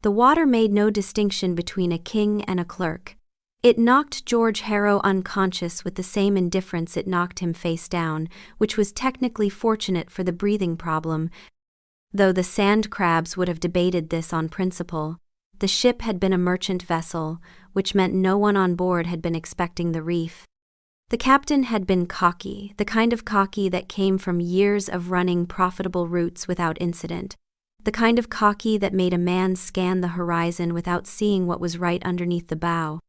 The water made no distinction between a king and a clerk. It knocked George Harrow unconscious with the same indifference it knocked him face down, which was technically fortunate for the breathing problem, though the sand crabs would have debated this on principle. The ship had been a merchant vessel, which meant no one on board had been expecting the reef. The captain had been cocky, the kind of cocky that came from years of running profitable routes without incident, the kind of cocky that made a man scan the horizon without seeing what was right underneath the bow.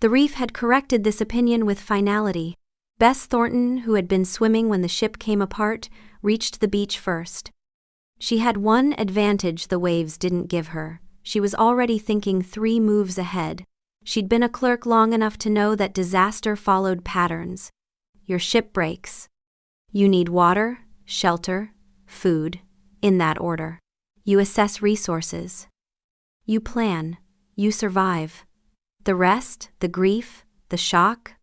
The reef had corrected this opinion with finality. Bess Thornton, who had been swimming when the ship came apart, reached the beach first. She had one advantage the waves didn't give her. She was already thinking 3 moves ahead. She'd been a clerk long enough to know that disaster followed patterns. Your ship breaks. You need water, shelter, food, in that order. You assess resources. You plan. You survive. The rest, the grief, the shock,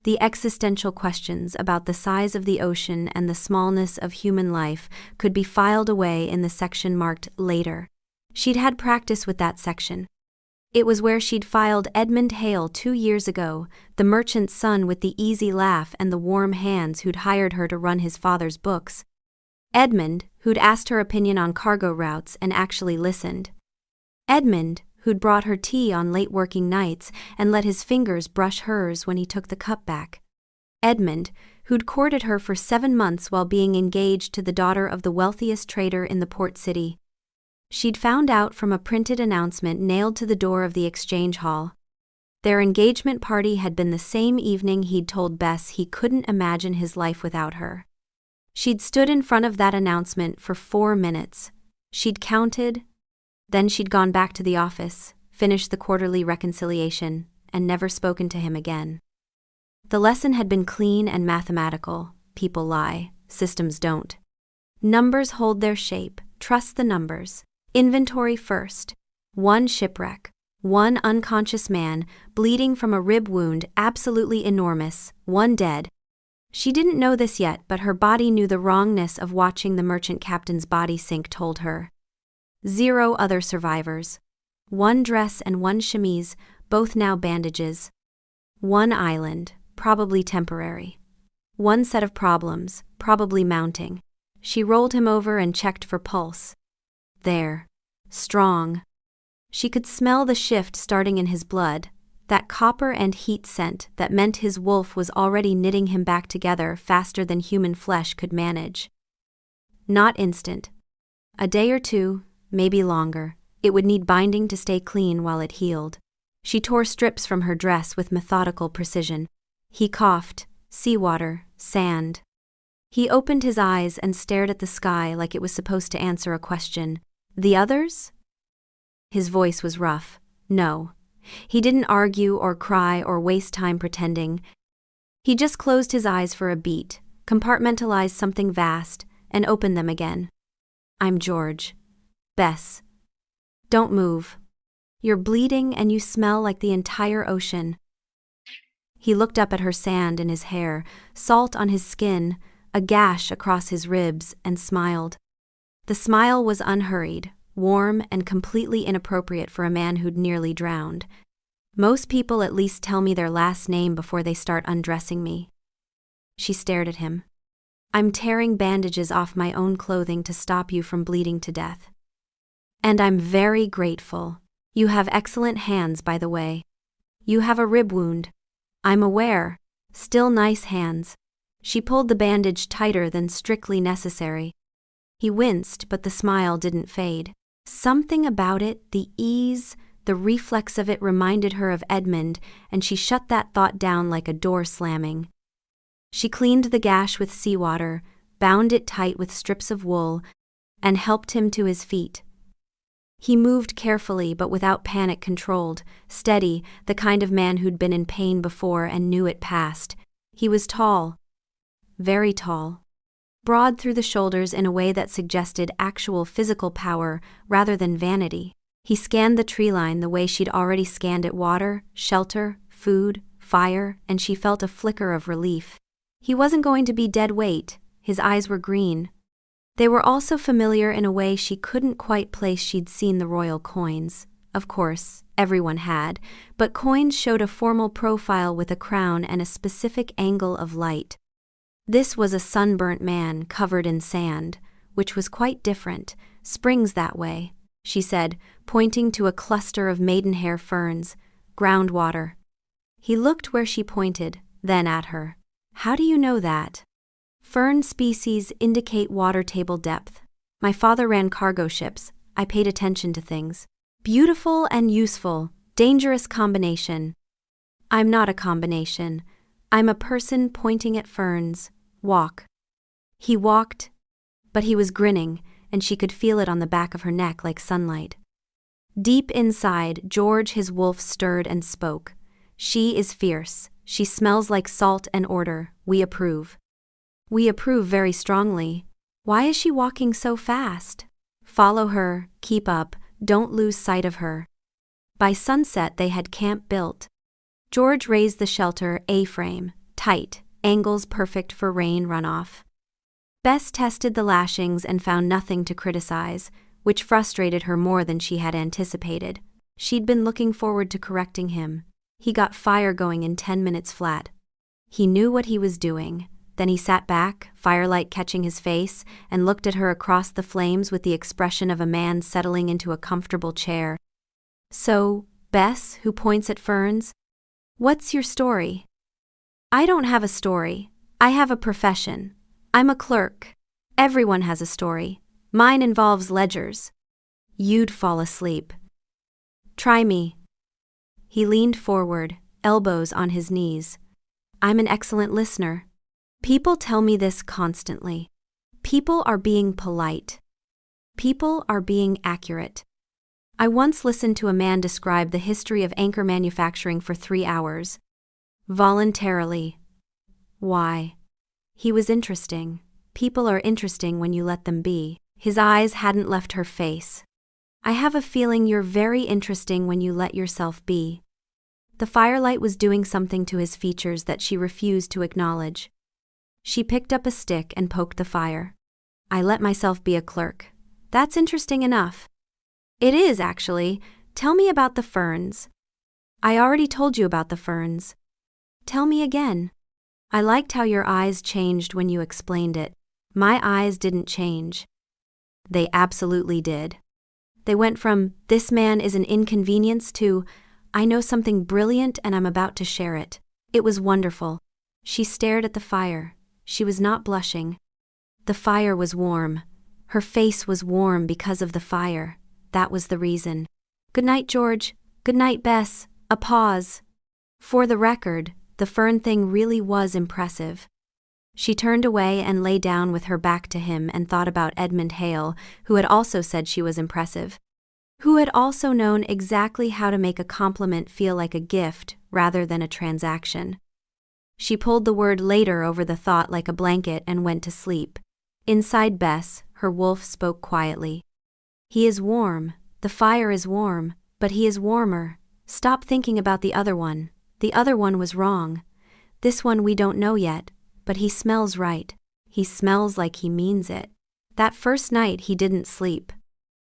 the existential questions about the size of the ocean and the smallness of human life could be filed away in the section marked Later. She'd had practice with that section. It was where she'd filed Edmund Hale 2 years ago, the merchant's son with the easy laugh and the warm hands who'd hired her to run his father's books. Edmund, who'd asked her opinion on cargo routes and actually listened. Edmund, who'd brought her tea on late working nights and let his fingers brush hers when he took the cup back. Edmund, who'd courted her for 7 months while being engaged to the daughter of the wealthiest trader in the port city. She'd found out from a printed announcement nailed to the door of the exchange hall. Their engagement party had been the same evening he'd told Bess he couldn't imagine his life without her. She'd stood in front of that announcement for 4 minutes. She'd counted, then she'd gone back to the office, finished the quarterly reconciliation, and never spoken to him again. The lesson had been clean and mathematical. People lie, systems don't. Numbers hold their shape, trust the numbers. Inventory first. 1 shipwreck. 1 unconscious man, bleeding from a rib wound absolutely enormous, 1 dead. She didn't know this yet, but her body knew the wrongness of watching the merchant captain's body sink told her. 0 other survivors. 1 dress and 1 chemise, both now bandages. 1 island, probably temporary. 1 set of problems, probably mounting. She rolled him over and checked for pulse. There. Strong. She could smell the shift starting in his blood, that copper and heat scent that meant his wolf was already knitting him back together faster than human flesh could manage. Not instant. A day or 2, maybe longer. It would need binding to stay clean while it healed. She tore strips from her dress with methodical precision. He coughed. Seawater, sand. He opened his eyes and stared at the sky like it was supposed to answer a question. The others? His voice was rough. No. He didn't argue or cry or waste time pretending. He just closed his eyes for a beat, compartmentalized something vast, and opened them again. I'm George. Bess. Don't move. You're bleeding and you smell like the entire ocean. He looked up at her sand in his hair, salt on his skin, a gash across his ribs, and smiled. The smile was unhurried, warm, and completely inappropriate for a man who'd nearly drowned. Most people at least tell me their last name before they start undressing me. She stared at him. I'm tearing bandages off my own clothing to stop you from bleeding to death. And I'm very grateful. You have excellent hands, by the way. You have a rib wound. I'm aware. Still nice hands. She pulled the bandage tighter than strictly necessary. He winced, but the smile didn't fade. Something about it, the ease, the reflex of it reminded her of Edmund, and she shut that thought down like a door slamming. She cleaned the gash with seawater, bound it tight with strips of wool, and helped him to his feet. He moved carefully but without panic controlled, steady, the kind of man who'd been in pain before and knew it passed. He was tall. Very tall. Broad through the shoulders in a way that suggested actual physical power rather than vanity. He scanned the tree line the way she'd already scanned it: water, shelter, food, fire, and she felt a flicker of relief. He wasn't going to be dead weight. His eyes were green. They were also familiar in a way she couldn't quite place. She'd seen the royal coins. Of course, everyone had, but coins showed a formal profile with a crown and a specific angle of light. This was a sunburnt man covered in sand, which was quite different. Springs that way, she said, pointing to a cluster of maidenhair ferns. Groundwater. He looked where she pointed, then at her. How do you know that? Fern species indicate water table depth. My father ran cargo ships. I paid attention to things. Beautiful and useful, dangerous combination. I'm not a combination. I'm a person pointing at ferns. Walk. He walked, but he was grinning, and she could feel it on the back of her neck like sunlight. Deep inside, George, his wolf, stirred and spoke. She is fierce. She smells like salt and order. We approve. We approve very strongly. Why is she walking so fast? Follow her, keep up, don't lose sight of her. By sunset they had camp built. George raised the shelter A-frame, tight, angles perfect for rain runoff. Bess tested the lashings and found nothing to criticize, which frustrated her more than she had anticipated. She'd been looking forward to correcting him. He got fire going in 10 minutes flat. He knew what he was doing. Then he sat back, firelight catching his face, and looked at her across the flames with the expression of a man settling into a comfortable chair. So, Bess, who points at ferns? What's your story? I don't have a story. I have a profession. I'm a clerk. Everyone has a story. Mine involves ledgers. You'd fall asleep. Try me. He leaned forward, elbows on his knees. I'm an excellent listener. People tell me this constantly. People are being polite. People are being accurate. I once listened to a man describe the history of anchor manufacturing for 3 hours. Voluntarily. Why? He was interesting. People are interesting when you let them be. His eyes hadn't left her face. I have a feeling you're very interesting when you let yourself be. The firelight was doing something to his features that she refused to acknowledge. She picked up a stick and poked the fire. I let myself be a clerk. That's interesting enough. It is, actually. Tell me about the ferns. I already told you about the ferns. Tell me again. I liked how your eyes changed when you explained it. My eyes didn't change. They absolutely did. They went from, this man is an inconvenience, to, I know something brilliant and I'm about to share it. It was wonderful. She stared at the fire. She was not blushing. The fire was warm. Her face was warm because of the fire. That was the reason. Good night, George. Good night, Bess. A pause. For the record, the fern thing really was impressive. She turned away and lay down with her back to him and thought about Edmund Hale, who had also said she was impressive. Who had also known exactly how to make a compliment feel like a gift rather than a transaction. She pulled the word later over the thought like a blanket and went to sleep. Inside Bess, her wolf spoke quietly. He is warm. The fire is warm, but he is warmer. Stop thinking about the other one. The other one was wrong. This one we don't know yet, but he smells right. He smells like he means it. That first night he didn't sleep.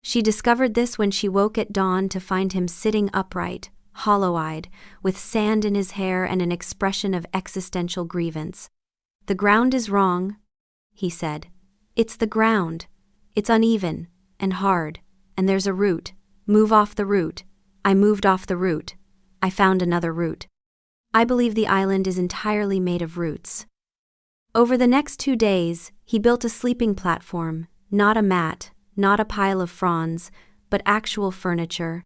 She discovered this when she woke at dawn to find him sitting upright, hollow-eyed, with sand in his hair and an expression of existential grievance. The ground is wrong, he said. It's the ground. It's uneven and hard, and there's a root. Move off the root. I moved off the root. I found another root. I believe the island is entirely made of roots. Over the next 2 days, he built a sleeping platform, not a mat, not a pile of fronds, but actual furniture.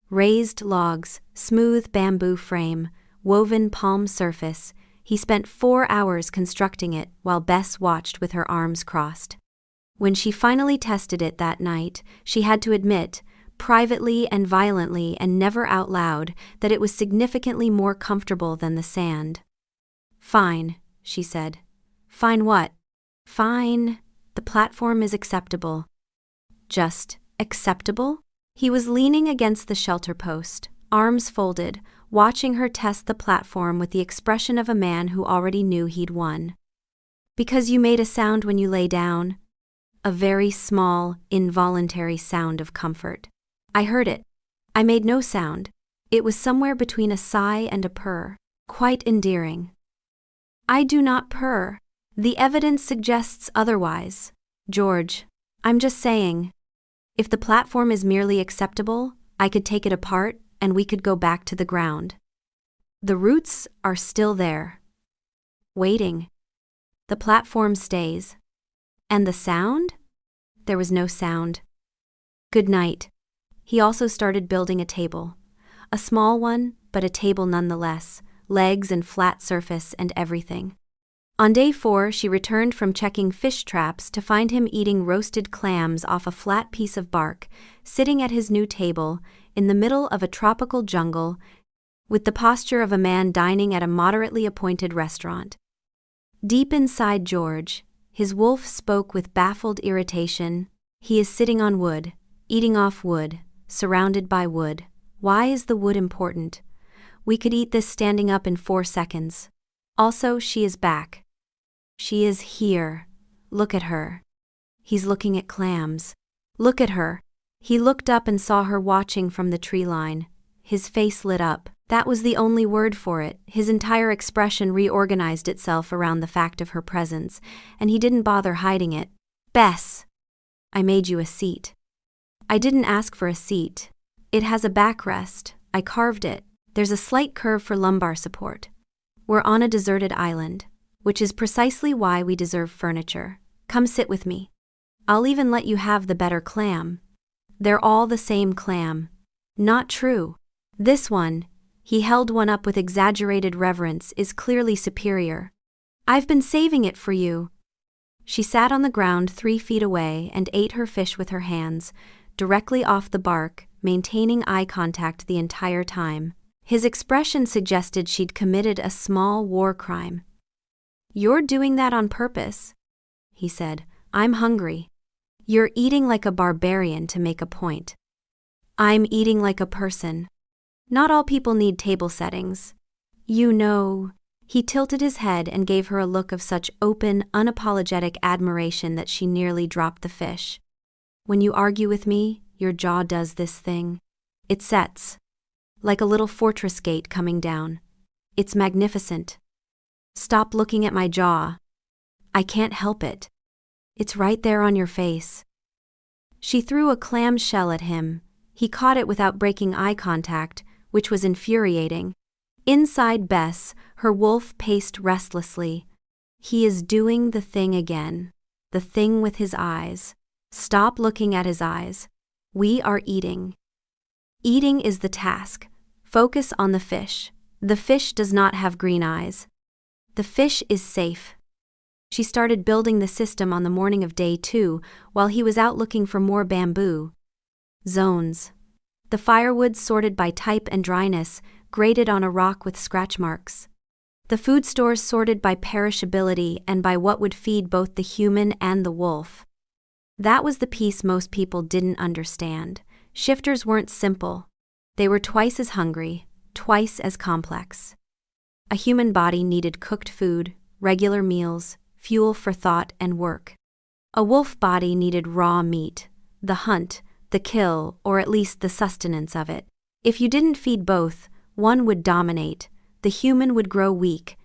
Raised logs, smooth bamboo frame, woven palm surface. He spent 4 hours constructing it while Bess watched with her arms crossed. When she finally tested it that night, she had to admit, privately and violently and never out loud, that it was significantly more comfortable than the sand. Fine, she said. Fine what? Fine. The platform is acceptable. Just acceptable? He was leaning against the shelter post, arms folded, watching her test the platform with the expression of a man who already knew he'd won. Because you made a sound when you lay down? a very small, involuntary sound of comfort. I heard it. I made no sound. It was somewhere between a sigh and a purr, quite endearing. I do not purr. The evidence suggests otherwise. George, I'm just saying. If the platform is merely acceptable, I could take it apart and we could go back to the ground. The roots are still there. Waiting. The platform stays. And the sound? There was no sound. Good night. He also started building a table. A small one, but a table nonetheless, legs and flat surface and everything. On day 4, she returned from checking fish traps to find him eating roasted clams off a flat piece of bark, sitting at his new table, in the middle of a tropical jungle, with the posture of a man dining at a moderately appointed restaurant. Deep inside George, his wolf spoke with baffled irritation. He is sitting on wood, eating off wood, surrounded by wood. Why is the wood important? We could eat this standing up in 4 seconds. Also, she is back. She is here. Look at her. He's looking at clams. Look at her. He looked up and saw her watching from the tree line. His face lit up. That was the only word for it. His entire expression reorganized itself around the fact of her presence, and he didn't bother hiding it. Bess! I made you a seat. I didn't ask for a seat. It has a backrest. I carved it. There's a slight curve for lumbar support. We're on a deserted island, which is precisely why we deserve furniture. Come sit with me. I'll even let you have the better clam. They're all the same clam. Not true. This one, he held one up with exaggerated reverence, is clearly superior. I've been saving it for you. She sat on the ground 3 feet away and ate her fish with her hands, directly off the bark, maintaining eye contact the entire time. His expression suggested she'd committed a small war crime. You're doing that on purpose, he said. I'm hungry. You're eating like a barbarian to make a point. I'm eating like a person. Not all people need table settings. You know. He tilted his head and gave her a look of such open, unapologetic admiration that she nearly dropped the fish. When you argue with me, your jaw does this thing. It sets. Like a little fortress gate coming down. It's magnificent. Stop looking at my jaw. I can't help it. It's right there on your face. She threw a clam shell at him. He caught it without breaking eye contact, which was infuriating. Inside Bess, her wolf paced restlessly. He is doing the thing again. The thing with his eyes. Stop looking at his eyes. We are eating. Eating is the task. Focus on the fish. The fish does not have green eyes. The fish is safe. She started building the system on the morning of day 2, while he was out looking for more bamboo. Zones. The firewood sorted by type and dryness, graded on a rock with scratch marks. The food stores sorted by perishability and by what would feed both the human and the wolf. That was the piece most people didn't understand. Shifters weren't simple. They were twice as hungry, twice as complex. A human body needed cooked food, regular meals, fuel for thought and work. A wolf body needed raw meat, the hunt, the kill, or at least the sustenance of it. If you didn't feed both, one would dominate, the human would grow weak,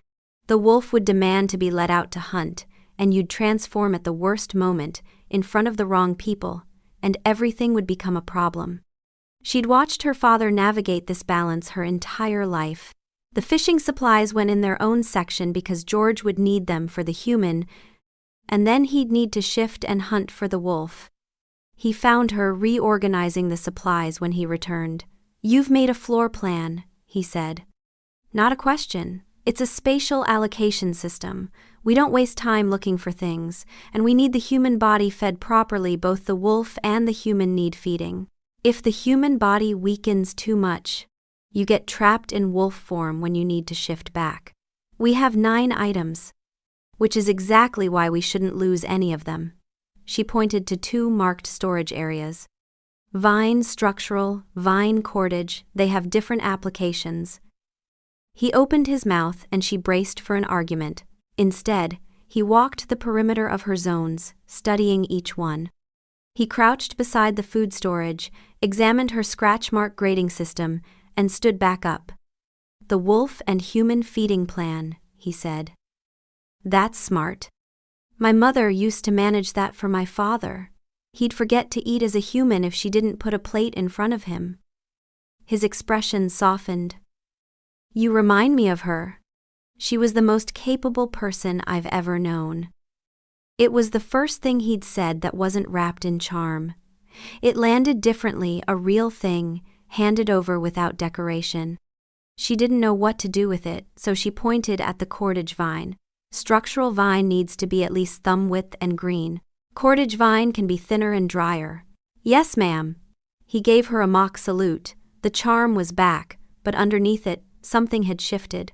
the wolf would demand to be let out to hunt, and you'd transform at the worst moment, in front of the wrong people, and everything would become a problem. She'd watched her father navigate this balance her entire life. The fishing supplies went in their own section because George would need them for the human, and then he'd need to shift and hunt for the wolf. He found her reorganizing the supplies when he returned. You've made a floor plan, he said. Not a question. It's a spatial allocation system. We don't waste time looking for things, and we need the human body fed properly. Both the wolf and the human need feeding. If the human body weakens too much, you get trapped in wolf form when you need to shift back. We have 9 items, which is exactly why we shouldn't lose any of them. She pointed to 2 marked storage areas. Vine structural, vine cordage, they have different applications. He opened his mouth and she braced for an argument. Instead, he walked the perimeter of her zones, studying each one. He crouched beside the food storage, examined her scratch mark grading system, and stood back up. "The wolf and human feeding plan," he said. "That's smart. My mother used to manage that for my father. He'd forget to eat as a human if she didn't put a plate in front of him." His expression softened. "You remind me of her. She was the most capable person I've ever known." It was the first thing he'd said that wasn't wrapped in charm. It landed differently, a real thing, handed over without decoration. She didn't know what to do with it, so she pointed at the cordage vine. "Structural vine needs to be at least thumb width and green. Cordage vine can be thinner and drier." "Yes, ma'am." He gave her a mock salute. The charm was back, but underneath it, something had shifted.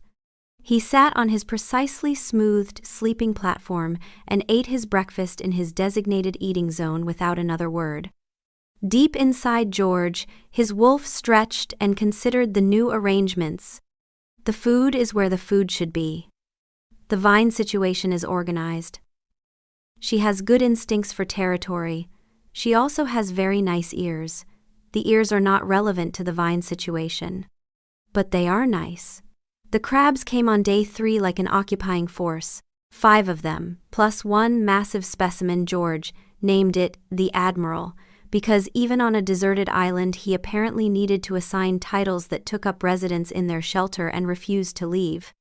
He sat on his precisely smoothed sleeping platform and ate his breakfast in his designated eating zone without another word. Deep inside George, his wolf stretched and considered the new arrangements. The food is where the food should be. The vine situation is organized. She has good instincts for territory. She also has very nice ears. The ears are not relevant to the vine situation. But they are nice. The crabs came on day 3 like an occupying force, 5 of them, plus one massive specimen. George named it the Admiral, because even on a deserted island he apparently needed to assign titles that took up residence in their shelter and refused to leave.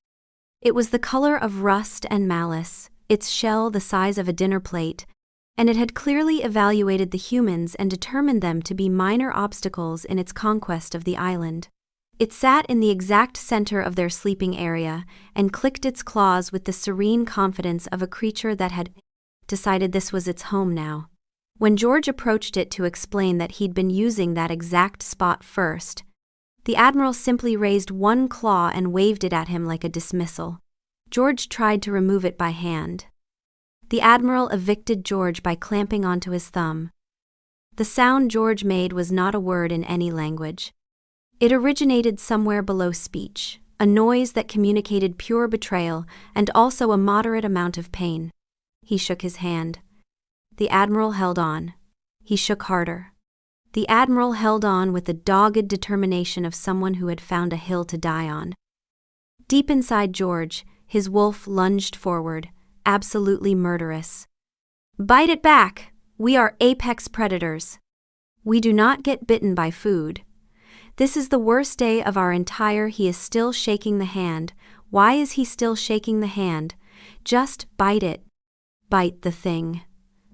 It was the color of rust and malice, its shell the size of a dinner plate, and it had clearly evaluated the humans and determined them to be minor obstacles in its conquest of the island. It sat in the exact center of their sleeping area and clicked its claws with the serene confidence of a creature that had decided this was its home now. When George approached it to explain that he'd been using that exact spot first, the Admiral simply raised one claw and waved it at him like a dismissal. George tried to remove it by hand. The Admiral evicted George by clamping onto his thumb. The sound George made was not a word in any language. It originated somewhere below speech, a noise that communicated pure betrayal and also a moderate amount of pain. He shook his hand. The Admiral held on. He shook harder. The Admiral held on with the dogged determination of someone who had found a hill to die on. Deep inside George, his wolf lunged forward, absolutely murderous. "Bite it back! We are apex predators. We do not get bitten by food. This is the worst day of our entire." He is still shaking the hand. Why is he still shaking the hand? Just bite it. Bite the thing.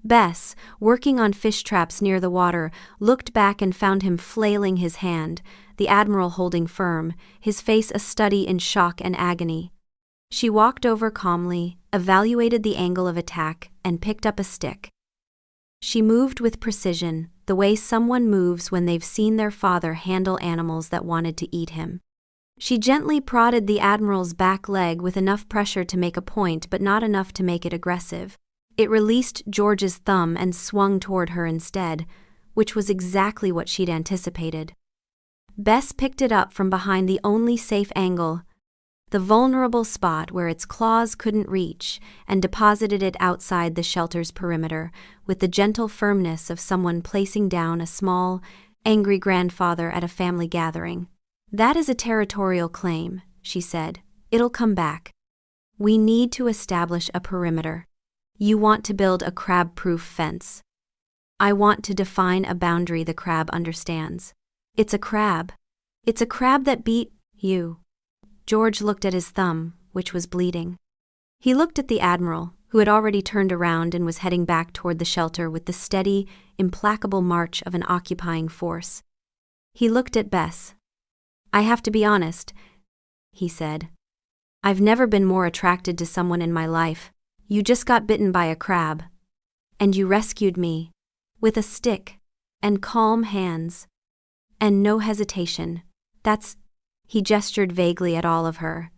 Bess, working on fish traps near the water, looked back and found him flailing his hand, the Admiral holding firm, his face a study in shock and agony. She walked over calmly, evaluated the angle of attack, and picked up a stick. She moved with precision, the way someone moves when they've seen their father handle animals that wanted to eat him. She gently prodded the Admiral's back leg with enough pressure to make a point but not enough to make it aggressive. It released George's thumb and swung toward her instead, which was exactly what she'd anticipated. Bess picked it up from behind the only safe angle, the vulnerable spot where its claws couldn't reach, and deposited it outside the shelter's perimeter with the gentle firmness of someone placing down a small, angry grandfather at a family gathering. "That is a territorial claim," she said. "It'll come back. We need to establish a perimeter. You want to build a crab-proof fence. I want to define a boundary the crab understands. It's a crab. It's a crab that beat you." George looked at his thumb, which was bleeding. He looked at the Admiral, who had already turned around and was heading back toward the shelter with the steady, implacable march of an occupying force. He looked at Bess. "I have to be honest," he said. "I've never been more attracted to someone in my life. You just got bitten by a crab. And you rescued me. With a stick. And calm hands. And no hesitation. That's..." He gestured vaguely at all of her.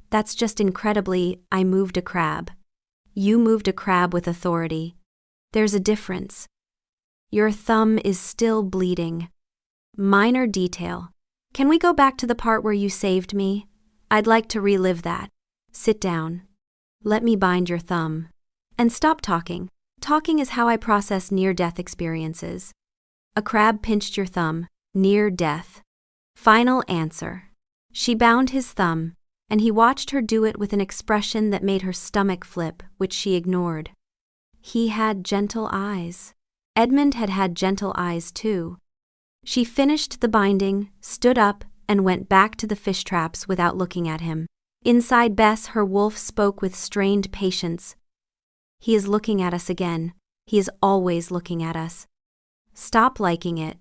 "That's just incredibly. I moved a crab. You moved a crab with authority. There's a difference. Your thumb is still bleeding. Minor detail. Can we go back to the part where you saved me? I'd like to relive that. Sit down. Let me bind your thumb." And stop talking. Talking is how I process near-death experiences. A crab pinched your thumb. Near death. Final answer. She bound his thumb, and he watched her do it with an expression that made her stomach flip, which she ignored. He had gentle eyes. Edmund had had gentle eyes too. She finished the binding, stood up, and went back to the fish traps without looking at him. Inside Bess, her wolf spoke with strained patience. He is looking at us again. He is always looking at us. Stop liking it.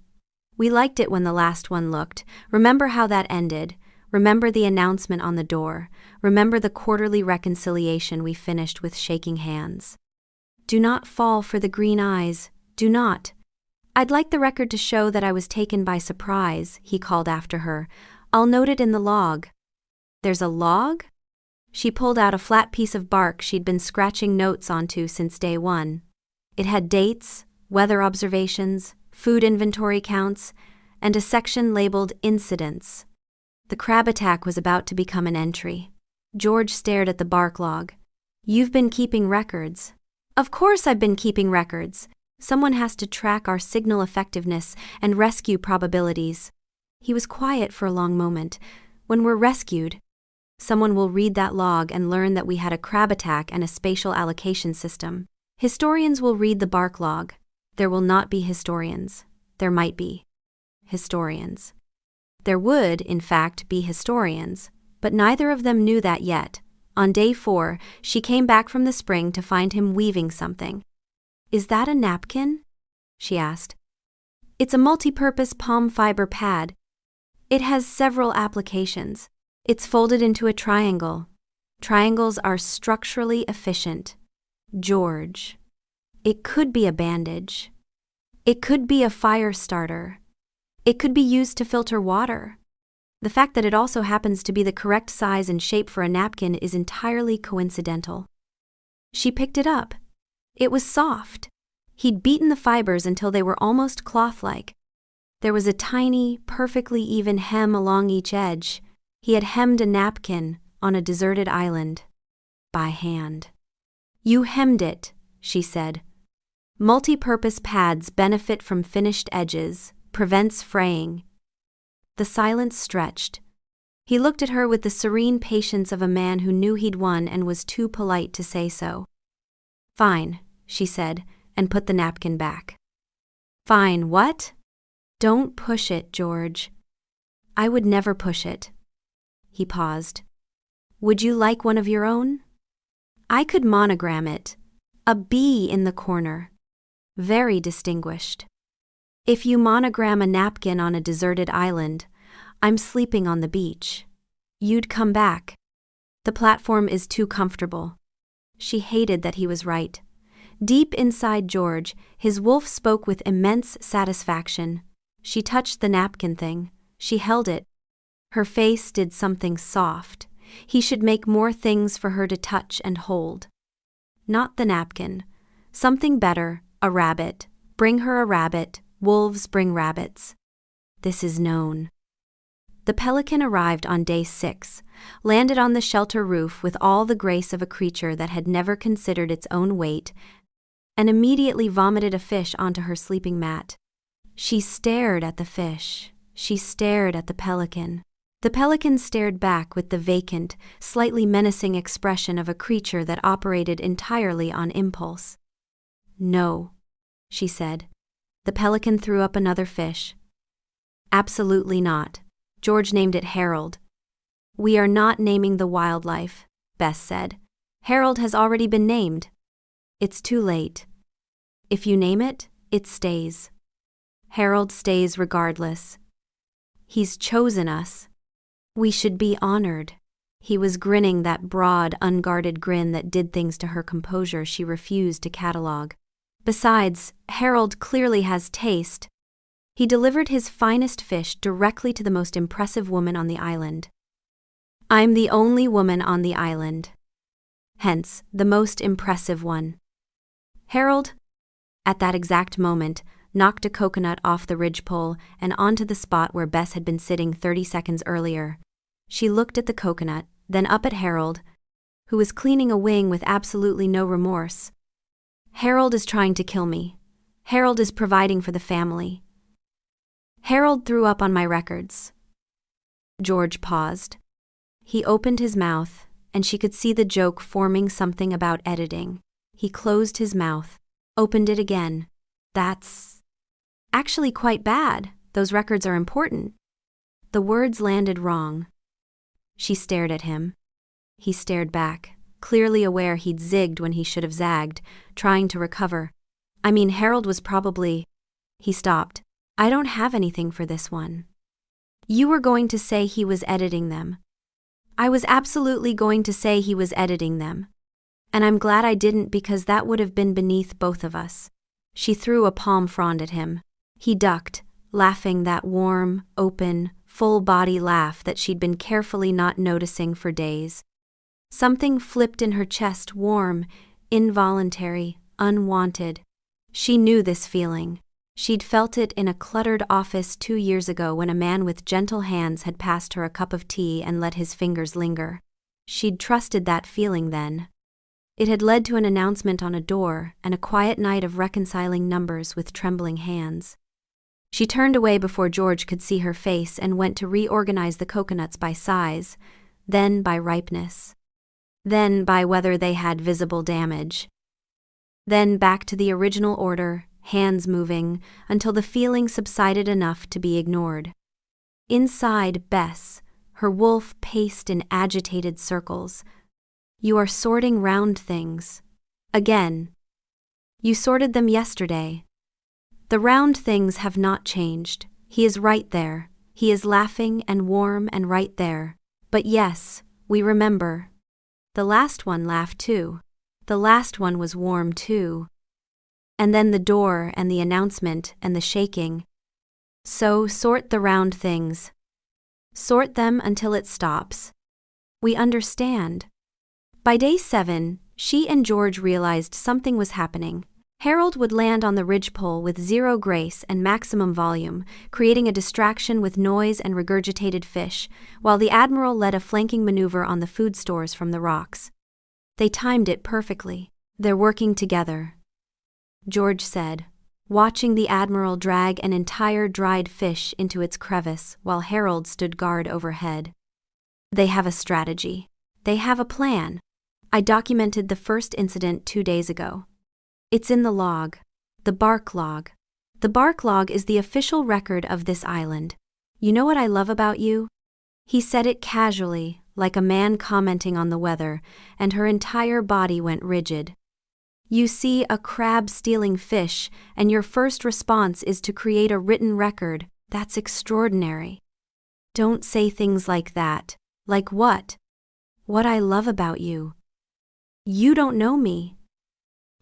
We liked it when the last one looked. Remember how that ended. Remember the announcement on the door. Remember the quarterly reconciliation we finished with shaking hands. Do not fall for the green eyes. Do not. I'd like the record to show that I was taken by surprise, he called after her. I'll note it in the log. There's a log? She pulled out a flat piece of bark she'd been scratching notes onto since day one. It had dates, weather observations, food inventory counts, and a section labeled Incidents. The crab attack was about to become an entry. George stared at the bark log. You've been keeping records. Of course I've been keeping records. Someone has to track our signal effectiveness and rescue probabilities. He was quiet for a long moment. When we're rescued, someone will read that log and learn that we had a crab attack and a spatial allocation system. Historians will read the bark log. There will not be historians. There might be historians. There would, in fact, be historians, but neither of them knew that yet. On day 4, she came back from the spring to find him weaving something. Is that a napkin? She asked. It's a multi-purpose palm fiber pad. It has several applications. It's folded into a triangle. Triangles are structurally efficient. George. It could be a bandage. It could be a fire starter. It could be used to filter water. The fact that it also happens to be the correct size and shape for a napkin is entirely coincidental. She picked it up. It was soft. He'd beaten the fibers until they were almost cloth-like. There was a tiny, perfectly even hem along each edge. He had hemmed a napkin on a deserted island. By hand. You hemmed it, she said. Multi-purpose pads benefit from finished edges, prevents fraying. The silence stretched. He looked at her with the serene patience of a man who knew he'd won and was too polite to say so. Fine, she said, and put the napkin back. Fine, what? Don't push it, George. I would never push it. He paused. Would you like one of your own? I could monogram it. A B in the corner. Very distinguished. If you monogram a napkin on a deserted island, I'm sleeping on the beach. You'd come back. The platform is too comfortable. She hated that he was right. Deep inside George, his wolf spoke with immense satisfaction. She touched the napkin thing. She held it. Her face did something soft. He should make more things for her to touch and hold. Not the napkin. Something better, a rabbit. Bring her a rabbit. Wolves bring rabbits. This is known. The pelican arrived on day 6, landed on the shelter roof with all the grace of a creature that had never considered its own weight, and immediately vomited a fish onto her sleeping mat. She stared at the fish. She stared at the pelican. The pelican stared back with the vacant, slightly menacing expression of a creature that operated entirely on impulse. No, she said. The pelican threw up another fish. Absolutely not. George named it Harold. We are not naming the wildlife, Bess said. Harold has already been named. It's too late. If you name it, it stays. Harold stays regardless. He's chosen us. We should be honored. He was grinning that broad, unguarded grin that did things to her composure she refused to catalog. Besides, Harold clearly has taste. He delivered his finest fish directly to the most impressive woman on the island. I'm the only woman on the island. Hence, the most impressive one. Harold, at that exact moment, knocked a coconut off the ridgepole and onto the spot where Bess had been sitting 30 seconds earlier. She looked at the coconut, then up at Harold, who was cleaning a wing with absolutely no remorse. Harold is trying to kill me. Harold is providing for the family. Harold threw up on my records. George paused. He opened his mouth, and she could see the joke forming something about editing. He closed his mouth, opened it again. That's actually quite bad. Those records are important. The words landed wrong. She stared at him. He stared back, clearly aware he'd zigged when he should have zagged, trying to recover. I mean, Harold was probably… He stopped. I don't have anything for this one. You were going to say he was editing them. I was absolutely going to say he was editing them. And I'm glad I didn't, because that would have been beneath both of us. She threw a palm frond at him. He ducked, laughing that warm, open, full-body laugh that she'd been carefully not noticing for days. Something flipped in her chest, warm, involuntary, unwanted. She knew this feeling. She'd felt it in a cluttered office 2 years ago when a man with gentle hands had passed her a cup of tea and let his fingers linger. She'd trusted that feeling then. It had led to an announcement on a door and a quiet night of reconciling numbers with trembling hands. She turned away before George could see her face and went to reorganize the coconuts by size, then by ripeness, then by whether they had visible damage. Then back to the original order, hands moving, until the feeling subsided enough to be ignored. Inside, Bess, her wolf paced in agitated circles. You are sorting round things. Again. You sorted them yesterday. The round things have not changed. He is right there. He is laughing and warm and right there. But yes, we remember. The last one laughed too. The last one was warm too. And then the door and the announcement and the shaking. So sort the round things. Sort them until it stops. We understand. By day 7, she and George realized something was happening. Harold would land on the ridgepole with zero grace and maximum volume, creating a distraction with noise and regurgitated fish, while the Admiral led a flanking maneuver on the food stores from the rocks. They timed it perfectly. They're working together, George said, watching the Admiral drag an entire dried fish into its crevice while Harold stood guard overhead. They have a strategy. They have a plan. I documented the first incident 2 days ago. It's in the log. The bark log. The bark log is the official record of this island. You know what I love about you? He said it casually, like a man commenting on the weather, and her entire body went rigid. You see a crab stealing fish, and your first response is to create a written record. That's extraordinary. Don't say things like that. Like what? What I love about you. You don't know me.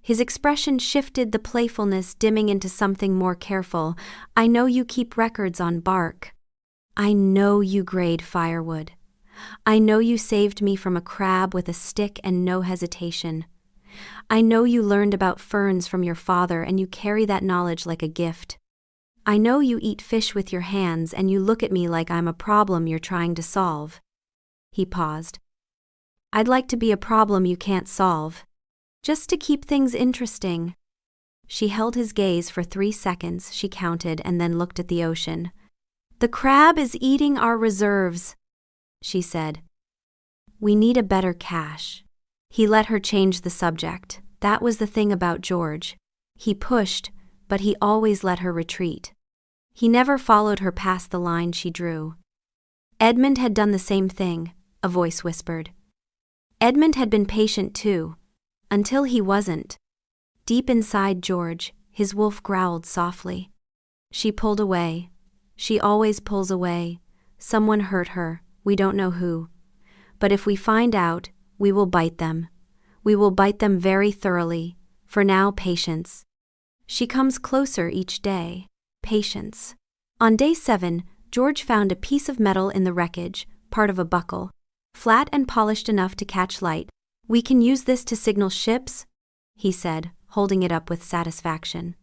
His expression shifted, the playfulness dimming into something more careful. I know you keep records on bark. I know you grade firewood. I know you saved me from a crab with a stick and no hesitation. I know you learned about ferns from your father and you carry that knowledge like a gift. I know you eat fish with your hands and you look at me like I'm a problem you're trying to solve. He paused. I'd like to be a problem you can't solve. Just to keep things interesting. She held his gaze for 3 seconds, she counted, and then looked at the ocean. The crab is eating our reserves, she said. We need a better cache. He let her change the subject. That was the thing about George. He pushed, but he always let her retreat. He never followed her past the line she drew. Edmund had done the same thing, a voice whispered. Edmund had been patient too, until he wasn't. Deep inside George, his wolf growled softly. She pulled away. She always pulls away. Someone hurt her, we don't know who. But if we find out, we will bite them. We will bite them very thoroughly. For now, patience. She comes closer each day. Patience. On day 7, George found a piece of metal in the wreckage, part of a buckle, flat and polished enough to catch light. We can use this to signal ships, he said, holding it up with satisfaction.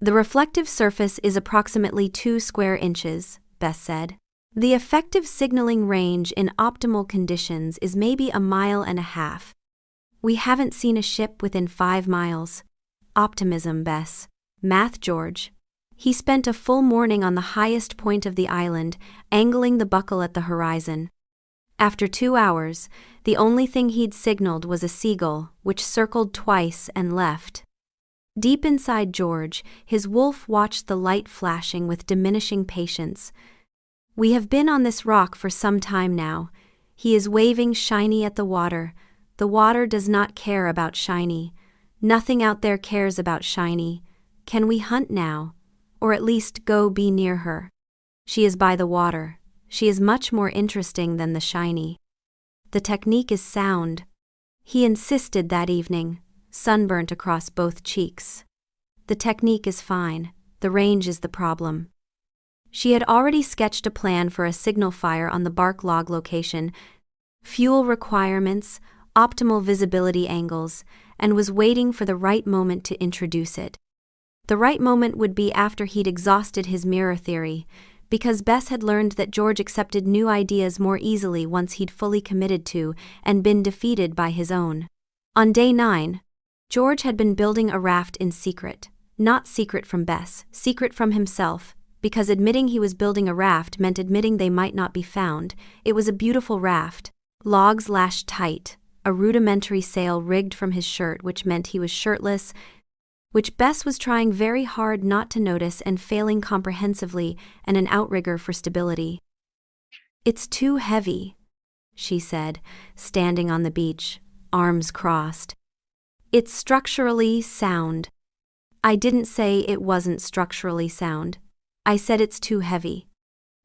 The reflective surface is approximately 2 square inches, Bess said. The effective signaling range in optimal conditions is maybe 1.5 miles. We haven't seen a ship within 5 miles. optimism, Bess. Math, George. He spent a full morning on the highest point of the island, angling the buckle at the horizon. After 2 hours, the only thing he'd signaled was a seagull, which circled twice and left. Deep inside George, his wolf watched the light flashing with diminishing patience. We have been on this rock for some time now. He is waving Shiny at the water. The water does not care about Shiny. Nothing out there cares about Shiny. Can we hunt now? Or at least go be near her? She is by the water. She is much more interesting than the Shiny. The technique is sound. He insisted that evening, sunburnt across both cheeks. The technique is fine. The range is the problem. She had already sketched a plan for a signal fire on the bark log location, fuel requirements, optimal visibility angles, and was waiting for the right moment to introduce it. The right moment would be after he'd exhausted his mirror theory, because Bess had learned that George accepted new ideas more easily once he'd fully committed to and been defeated by his own. On day 9, George had been building a raft in secret. Not secret from Bess, secret from himself, because admitting he was building a raft meant admitting they might not be found. It was a beautiful raft, logs lashed tight, a rudimentary sail rigged from his shirt, which meant he was shirtless, which Bess was trying very hard not to notice and failing comprehensively, and an outrigger for stability. "It's too heavy," she said, standing on the beach, arms crossed. "It's structurally sound." "I didn't say it wasn't structurally sound. I said it's too heavy.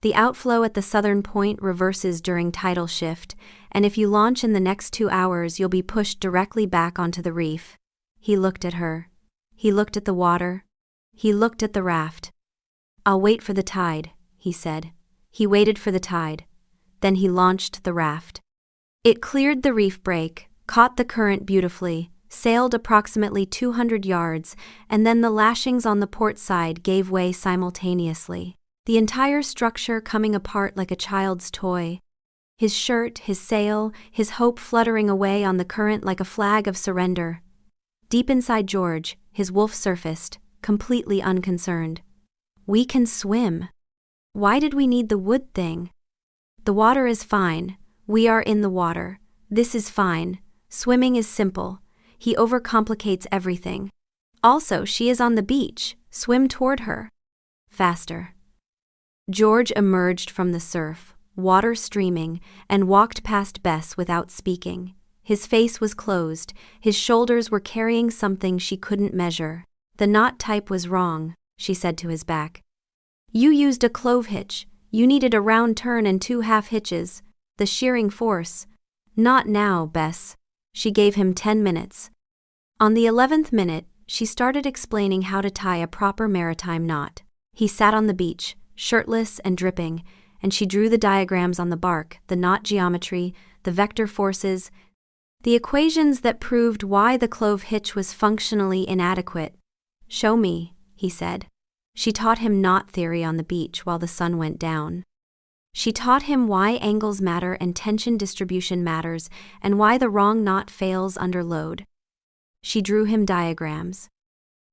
The outflow at the southern point reverses during tidal shift, and if you launch in the next 2 hours you'll be pushed directly back onto the reef." He looked at her. He looked at the water. He looked at the raft. "I'll wait for the tide," he said. He waited for the tide. Then he launched the raft. It cleared the reef break, caught the current beautifully, sailed approximately 200 yards, and then the lashings on the port side gave way simultaneously, the entire structure coming apart like a child's toy. His shirt, his sail, his hope fluttering away on the current like a flag of surrender. Deep inside George, his wolf surfaced, completely unconcerned. "We can swim. Why did we need the wood thing? The water is fine. We are in the water. This is fine. Swimming is simple. He overcomplicates everything. Also, she is on the beach. Swim toward her. Faster." George emerged from the surf, water streaming, and walked past Bess without speaking. His face was closed, his shoulders were carrying something she couldn't measure. "The knot type was wrong," she said to his back. "You used a clove hitch. You needed a round turn and 2 half hitches. The shearing force." "Not now, Bess." She gave him 10 minutes. On the 11th minute, she started explaining how to tie a proper maritime knot. He sat on the beach, shirtless and dripping, and she drew the diagrams on the bark, the knot geometry, the vector forces, the equations that proved why the clove hitch was functionally inadequate. "Show me," he said. She taught him knot theory on the beach while the sun went down. She taught him why angles matter and tension distribution matters, and why the wrong knot fails under load. She drew him diagrams.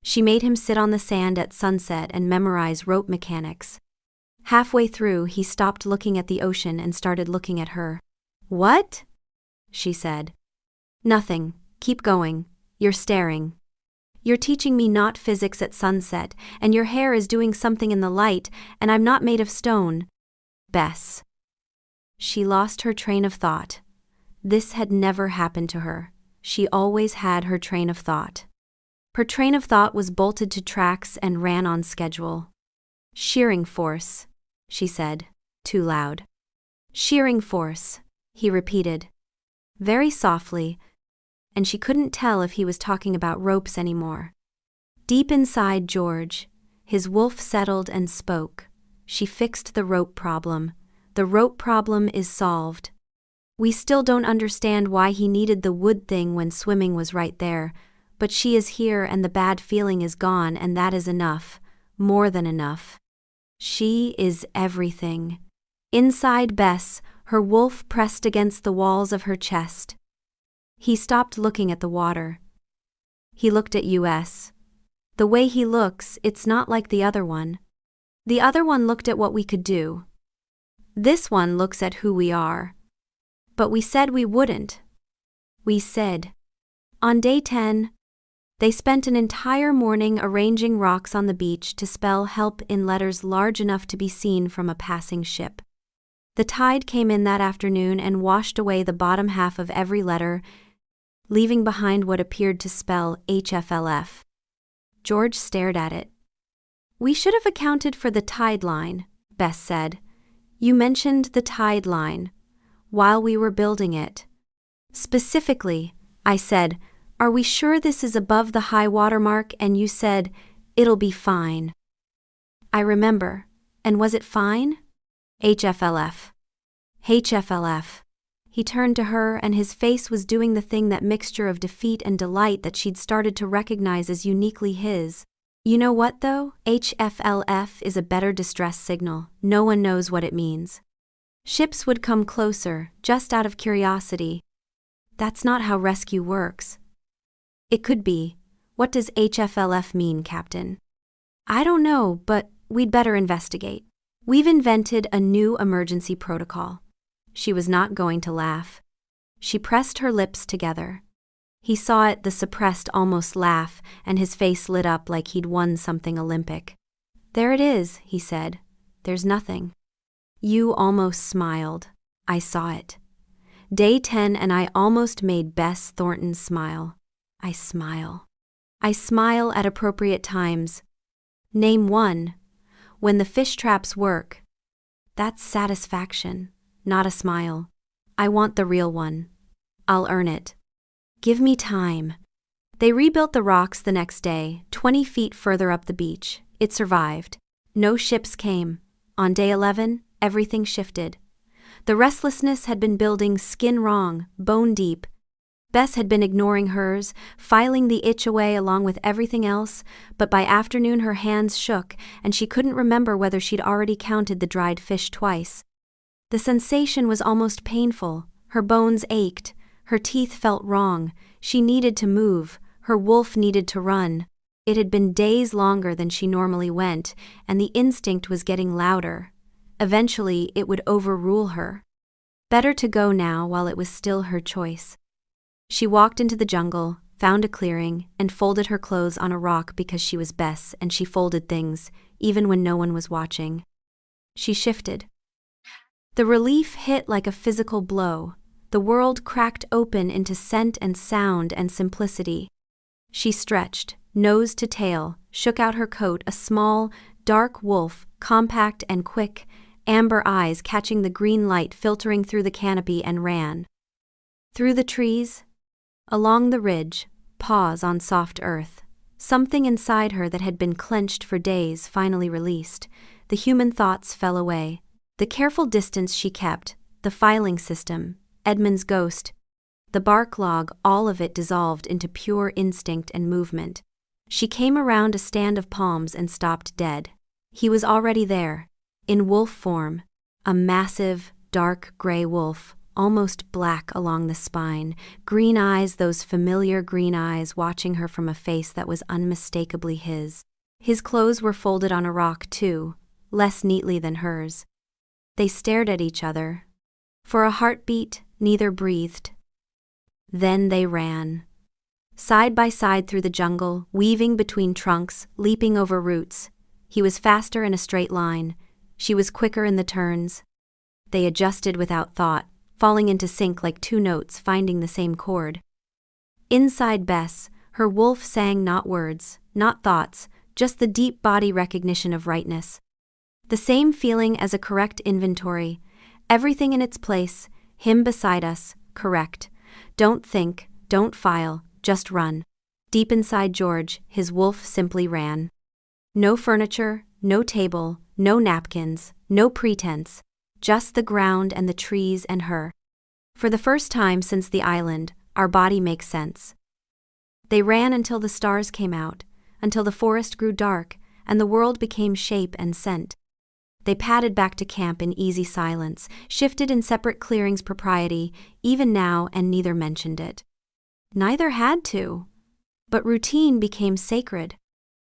She made him sit on the sand at sunset and memorize rope mechanics. Halfway through, he stopped looking at the ocean and started looking at her. "What?" she said. "Nothing. Keep going. You're staring. You're teaching me knot physics at sunset, and your hair is doing something in the light, and I'm not made of stone." Bess. She lost her train of thought. This had never happened to her. She always had her train of thought. Her train of thought was bolted to tracks and ran on schedule. "Shearing force," she said, too loud. "Shearing force," he repeated, very softly, and she couldn't tell if he was talking about ropes anymore. Deep inside George, his wolf settled and spoke. She fixed the rope problem. The rope problem is solved. We still don't understand why he needed the wood thing when swimming was right there, but she is here and the bad feeling is gone, and that is enough, more than enough. She is everything. Inside Bess, her wolf pressed against the walls of her chest. He stopped looking at the water. He looked at us. The way he looks, it's not like the other one. The other one looked at what we could do. This one looks at who we are. But we said we wouldn't. We said. On day 10, they spent an entire morning arranging rocks on the beach to spell help in letters large enough to be seen from a passing ship. The tide came in that afternoon and washed away the bottom half of every letter, leaving behind what appeared to spell HFLF. George stared at it. We should have accounted for the tide line, Bess said. You mentioned the tide line while we were building it. Specifically, I said, are we sure this is above the high water mark? And you said, it'll be fine. I remember. And was it fine? HFLF. HFLF. He turned to her and his face was doing the thing, that mixture of defeat and delight that she'd started to recognize as uniquely his. You know what though? HFLF is a better distress signal. No one knows what it means. Ships would come closer, just out of curiosity. That's not how rescue works. It could be. What does HFLF mean, Captain? I don't know, but we'd better investigate. We've invented a new emergency protocol. She was not going to laugh. She pressed her lips together. He saw it, the suppressed almost laugh, and his face lit up like he'd won something Olympic. There it is, he said. There's nothing. You almost smiled. I saw it. Day 10 and I almost made Bess Thornton smile. I smile. I smile at appropriate times. Name one. When the fish traps work. That's satisfaction, not a smile. I want the real one. I'll earn it. Give me time. They rebuilt the rocks the next day, 20 feet further up the beach. It survived. No ships came. On day 11, everything shifted. The restlessness had been building skin wrong, bone deep. Bess had been ignoring hers, filing the itch away along with everything else, but by afternoon her hands shook and she couldn't remember whether she'd already counted the dried fish twice. The sensation was almost painful. Her bones ached. Her teeth felt wrong. She needed to move. Her wolf needed to run. It had been days longer than she normally went, and the instinct was getting louder. Eventually, it would overrule her. Better to go now while it was still her choice. She walked into the jungle, found a clearing, and folded her clothes on a rock because she was Bess and she folded things, even when no one was watching. She shifted. The relief hit like a physical blow. The world cracked open into scent and sound and simplicity. She stretched, nose to tail, shook out her coat, a small, dark wolf, compact and quick, amber eyes catching the green light filtering through the canopy, and ran. Through the trees, along the ridge, paws on soft earth. Something inside her that had been clenched for days finally released. The human thoughts fell away. The careful distance she kept, the filing system, Edmund's ghost, the bark log, all of it dissolved into pure instinct and movement. She came around a stand of palms and stopped dead. He was already there, in wolf form, a massive, dark gray wolf, almost black along the spine, green eyes, those familiar green eyes watching her from a face that was unmistakably his. His clothes were folded on a rock too, less neatly than hers. They stared at each other. For a heartbeat, neither breathed. Then they ran. Side by side through the jungle, weaving between trunks, leaping over roots. He was faster in a straight line. She was quicker in the turns. They adjusted without thought, falling into sync like two notes finding the same chord. Inside Bess, her wolf sang not words, not thoughts, just the deep body recognition of rightness. The same feeling as a correct inventory. Everything in its place, him beside us, correct. Don't think, don't file, just run. Deep inside George, his wolf simply ran. No furniture, no table, no napkins, no pretense, just the ground and the trees and her. For the first time since the island, our body makes sense. They ran until the stars came out, until the forest grew dark, and the world became shape and scent. They padded back to camp in easy silence, shifted in separate clearings propriety, even now, and neither mentioned it. Neither had to. But routine became sacred.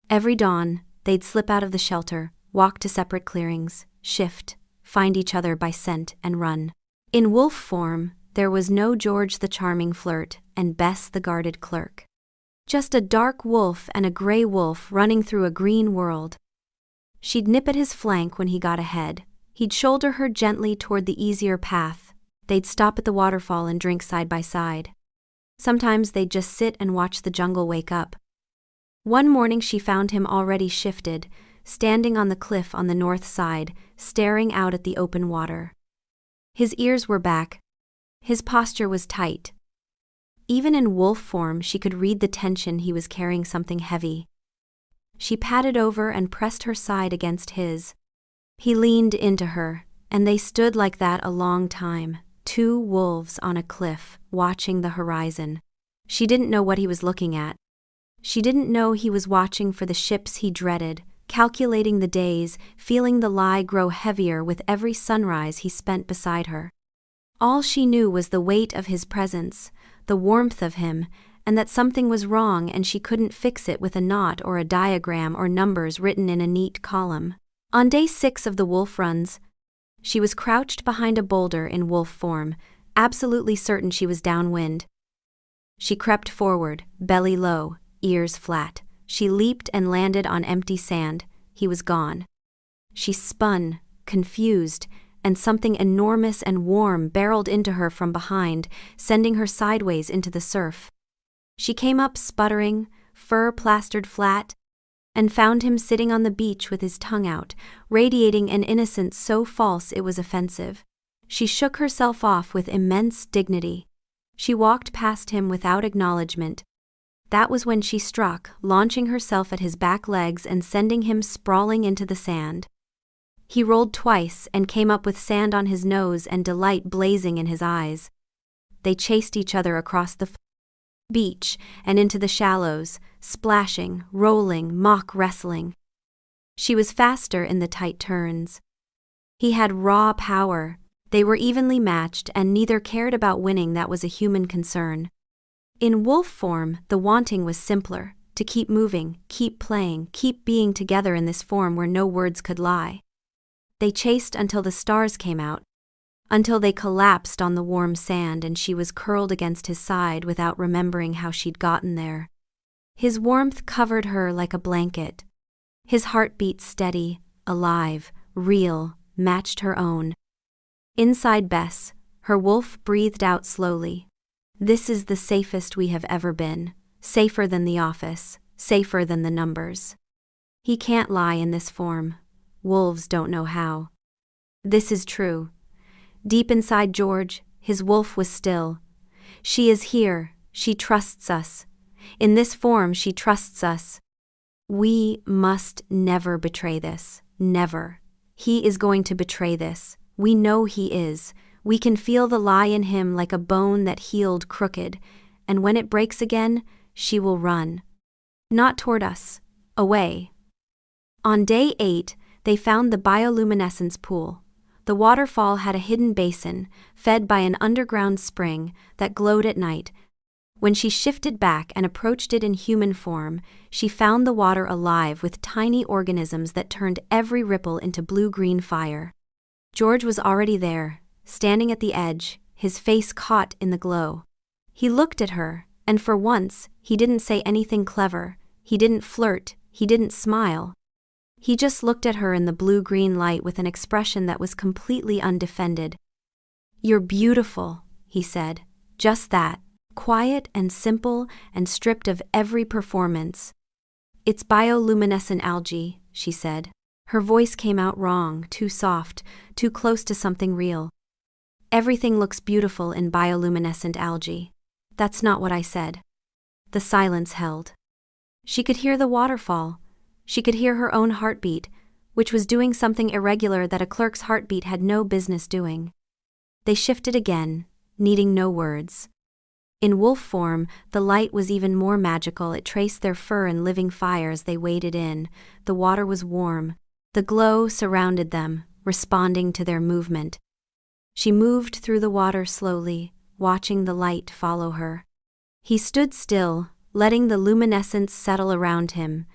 Every dawn, they'd slip out of the shelter, walk to separate clearings, shift, find each other by scent and run. In wolf form, there was no George the charming flirt and Bess the guarded clerk. Just a dark wolf and a gray wolf running through a green world. She'd nip at his flank when he got ahead. He'd shoulder her gently toward the easier path. They'd stop at the waterfall and drink side by side. Sometimes they'd just sit and watch the jungle wake up. One morning she found him already shifted, standing on the cliff on the north side, staring out at the open water. His ears were back. His posture was tight. Even in wolf form, she could read the tension. He was carrying something heavy. She patted over and pressed her side against his. He leaned into her, and they stood like that a long time, two wolves on a cliff, watching the horizon. She didn't know what he was looking at. She didn't know he was watching for the ships he dreaded, calculating the days, feeling the lie grow heavier with every sunrise he spent beside her. All she knew was the weight of his presence, the warmth of him, and that something was wrong and she couldn't fix it with a knot or a diagram or numbers written in a neat column. On day 6 of the wolf runs, she was crouched behind a boulder in wolf form, absolutely certain she was downwind. She crept forward, belly low, ears flat. She leaped and landed on empty sand. He was gone. She spun, confused, and something enormous and warm barreled into her from behind, sending her sideways into the surf. She came up sputtering, fur plastered flat, and found him sitting on the beach with his tongue out, radiating an innocence so false it was offensive. She shook herself off with immense dignity. She walked past him without acknowledgement. That was when she struck, launching herself at his back legs and sending him sprawling into the sand. He rolled twice and came up with sand on his nose and delight blazing in his eyes. They chased each other across the beach and into the shallows, splashing, rolling, mock wrestling. She was faster in the tight turns. He had raw power. They were evenly matched and neither cared about winning. That was a human concern. In wolf form, the wanting was simpler, to keep moving, keep playing, keep being together in this form where no words could lie. They chased until the stars came out, until they collapsed on the warm sand and she was curled against his side without remembering how she'd gotten there. His warmth covered her like a blanket. His heartbeat steady, alive, real, matched her own. Inside Bess, her wolf breathed out slowly. This is the safest we have ever been, safer than the office, safer than the numbers. He can't lie in this form. Wolves don't know how. This is true. Deep inside George, his wolf was still. She is here, she trusts us. In this form, she trusts us. We must never betray this, never. He is going to betray this. We know he is. We can feel the lie in him like a bone that healed crooked, and when it breaks again, she will run. Not toward us, away. On day 8, they found the bioluminescence pool. The waterfall had a hidden basin, fed by an underground spring, that glowed at night. When she shifted back and approached it in human form, she found the water alive with tiny organisms that turned every ripple into blue-green fire. George was already there, standing at the edge, his face caught in the glow. He looked at her, and for once, he didn't say anything clever. He didn't flirt, he didn't smile. He just looked at her in the blue-green light with an expression that was completely undefended. "You're beautiful," he said. Just that. Quiet and simple and stripped of every performance. "It's bioluminescent algae," she said. Her voice came out wrong, too soft, too close to something real. "Everything looks beautiful in bioluminescent algae." "That's not what I said." The silence held. She could hear the waterfall. She could hear her own heartbeat, which was doing something irregular that a clerk's heartbeat had no business doing. They shifted again, needing no words. In wolf form, the light was even more magical. It traced their fur in living fire as they waded in. The water was warm. The glow surrounded them, responding to their movement. She moved through the water slowly, watching the light follow her. He stood still, letting the luminescence settle around him,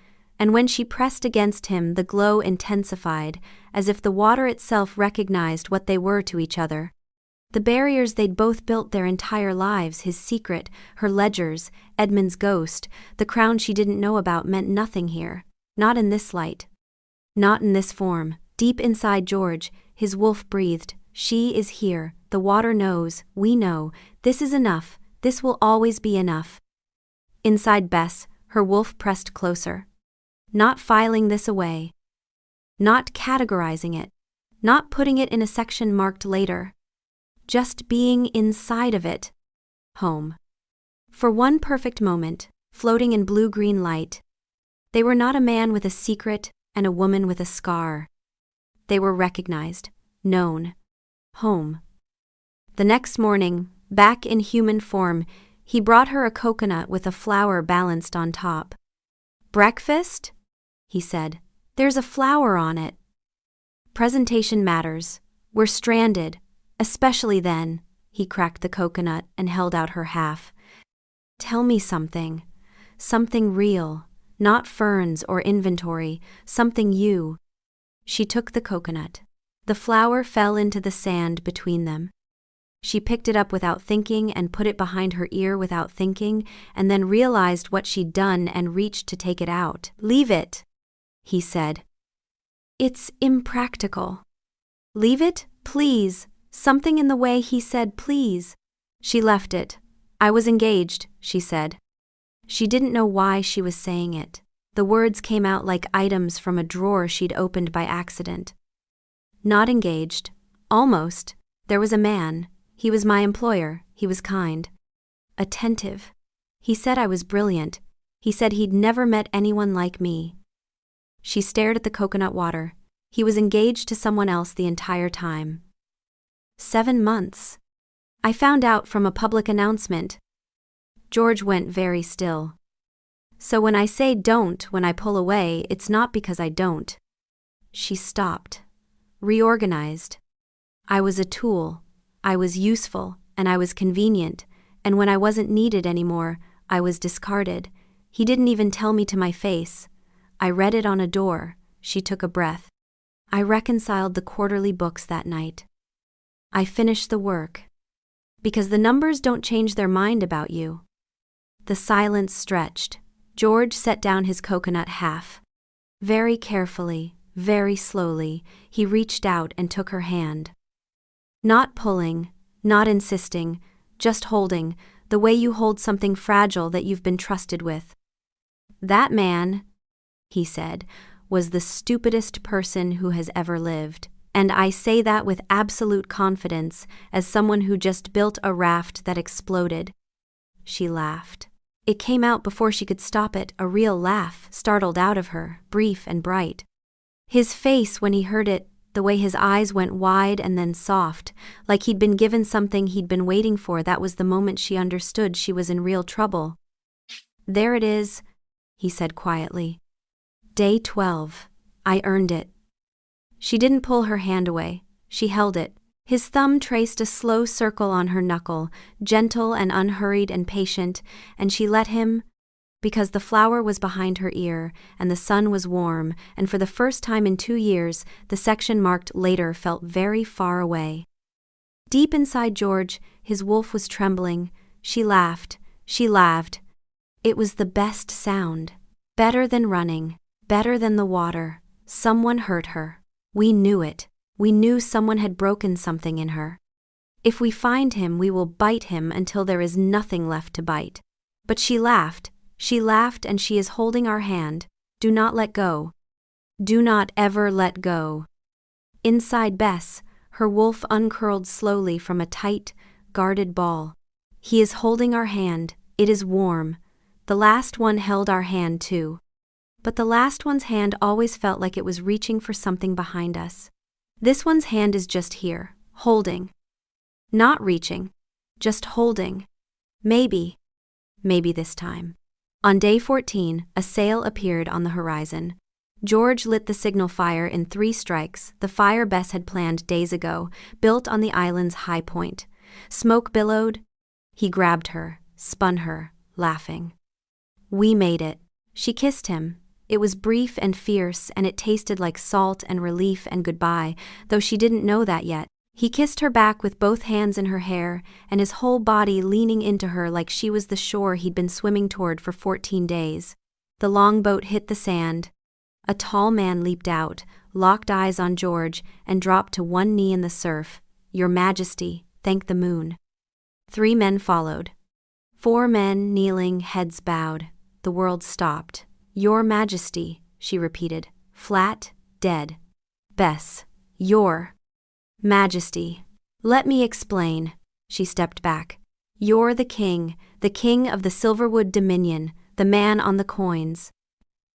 and when she pressed against him, the glow intensified, as if the water itself recognized what they were to each other. The barriers they'd both built their entire lives, his secret, her ledgers, Edmund's ghost, the crown she didn't know about, meant nothing here. Not in this light. Not in this form. Deep inside George, his wolf breathed, "She is here, the water knows, we know, this is enough, this will always be enough." Inside Bess, her wolf pressed closer. Not filing this away. Not categorizing it. Not putting it in a section marked later. Just being inside of it. Home. For one perfect moment, floating in blue-green light, they were not a man with a secret and a woman with a scar. They were recognized, known. Home. The next morning, back in human form, he brought her a coconut with a flower balanced on top. "Breakfast?" he said. "There's a flower on it." Presentation matters. We're stranded. Especially then, he cracked the coconut and held out her half. "Tell me something. Something real, not ferns or inventory, something you." She took the coconut. The flower fell into the sand between them. She picked it up without thinking and put it behind her ear without thinking, and then realized what she'd done and reached to take it out. "Leave it," he said. "It's impractical." "Leave it, please." Something in the way he said please. She left it. "I was engaged," she said. She didn't know why she was saying it. The words came out like items from a drawer she'd opened by accident. "Not engaged. Almost. There was a man. He was my employer. He was kind. Attentive. He said I was brilliant. He said he'd never met anyone like me." She stared at the coconut water. He was engaged to someone else the entire time. 7 months. "I found out from a public announcement." George went very still. "So when I say don't, when I pull away, it's not because I don't." She stopped. Reorganized. "I was a tool. I was useful, and I was convenient, and when I wasn't needed anymore, I was discarded. He didn't even tell me to my face. I read it on a door." She took a breath. "I reconciled the quarterly books that night. I finished the work. Because the numbers don't change their mind about you." The silence stretched. George set down his coconut half. Very carefully, very slowly, he reached out and took her hand. Not pulling, not insisting, just holding, the way you hold something fragile that you've been trusted with. "That man," he said, "was the stupidest person who has ever lived. And I say that with absolute confidence, as someone who just built a raft that exploded." She laughed. It came out before she could stop it, a real laugh, startled out of her, brief and bright. His face when he heard it, the way his eyes went wide and then soft, like he'd been given something he'd been waiting for, that was the moment she understood she was in real trouble. "There it is," he said quietly. "Day 12. I earned it." She didn't pull her hand away. She held it. His thumb traced a slow circle on her knuckle, gentle and unhurried and patient, and she let him, because the flower was behind her ear, and the sun was warm, and for the first time in 2 years, the section marked later felt very far away. Deep inside George, his wolf was trembling. She laughed. She laughed. It was the best sound. Better than running. Better than the water. Someone hurt her. We knew it. We knew someone had broken something in her. "If we find him, we will bite him until there is nothing left to bite." But she laughed, and she is holding our hand. Do not let go. Do not ever let go. Inside Bess, her wolf uncurled slowly from a tight, guarded ball. He is holding our hand. It is warm. The last one held our hand too. But the last one's hand always felt like it was reaching for something behind us. This one's hand is just here, holding. Not reaching, just holding. Maybe this time. On day 14, a sail appeared on the horizon. George lit the signal fire in 3 strikes, the fire Bess had planned days ago, built on the island's high point. Smoke billowed. He grabbed her, spun her, laughing. "We made it." She kissed him. It was brief and fierce, and it tasted like salt and relief and goodbye, though she didn't know that yet. He kissed her back with both hands in her hair, and his whole body leaning into her like she was the shore he'd been swimming toward for 14 days. The longboat hit the sand. A tall man leaped out, locked eyes on George, and dropped to one knee in the surf. "Your Majesty, thank the moon." 3 men followed. 4 men kneeling, heads bowed. The world stopped. "Your Majesty," she repeated, flat, dead. "Bess, your Majesty." "Let me explain." She stepped back. "You're the king of the Silverwood Dominion, the man on the coins."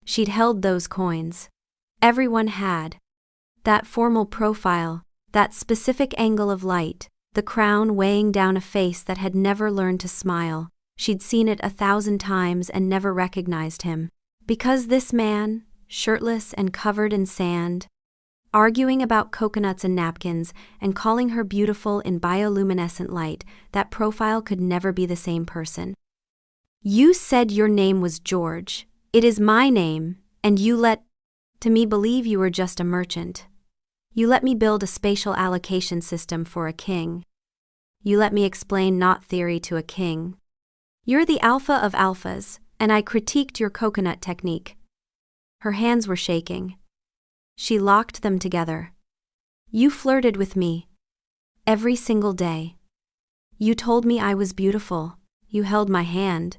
She'd held those coins. Everyone had. That formal profile, that specific angle of light, the crown weighing down a face that had never learned to smile. She'd seen it 1,000 times and never recognized him. Because this man, shirtless and covered in sand, arguing about coconuts and napkins and calling her beautiful in bioluminescent light, that profile could never be the same person. "You said your name was George. It is my name, and you let me believe you were just a merchant. You let me build a spatial allocation system for a king. You let me explain knot theory to a king. You're the alpha of alphas, and I critiqued your coconut technique." Her hands were shaking. She locked them together. "You flirted with me. Every single day. You told me I was beautiful. You held my hand.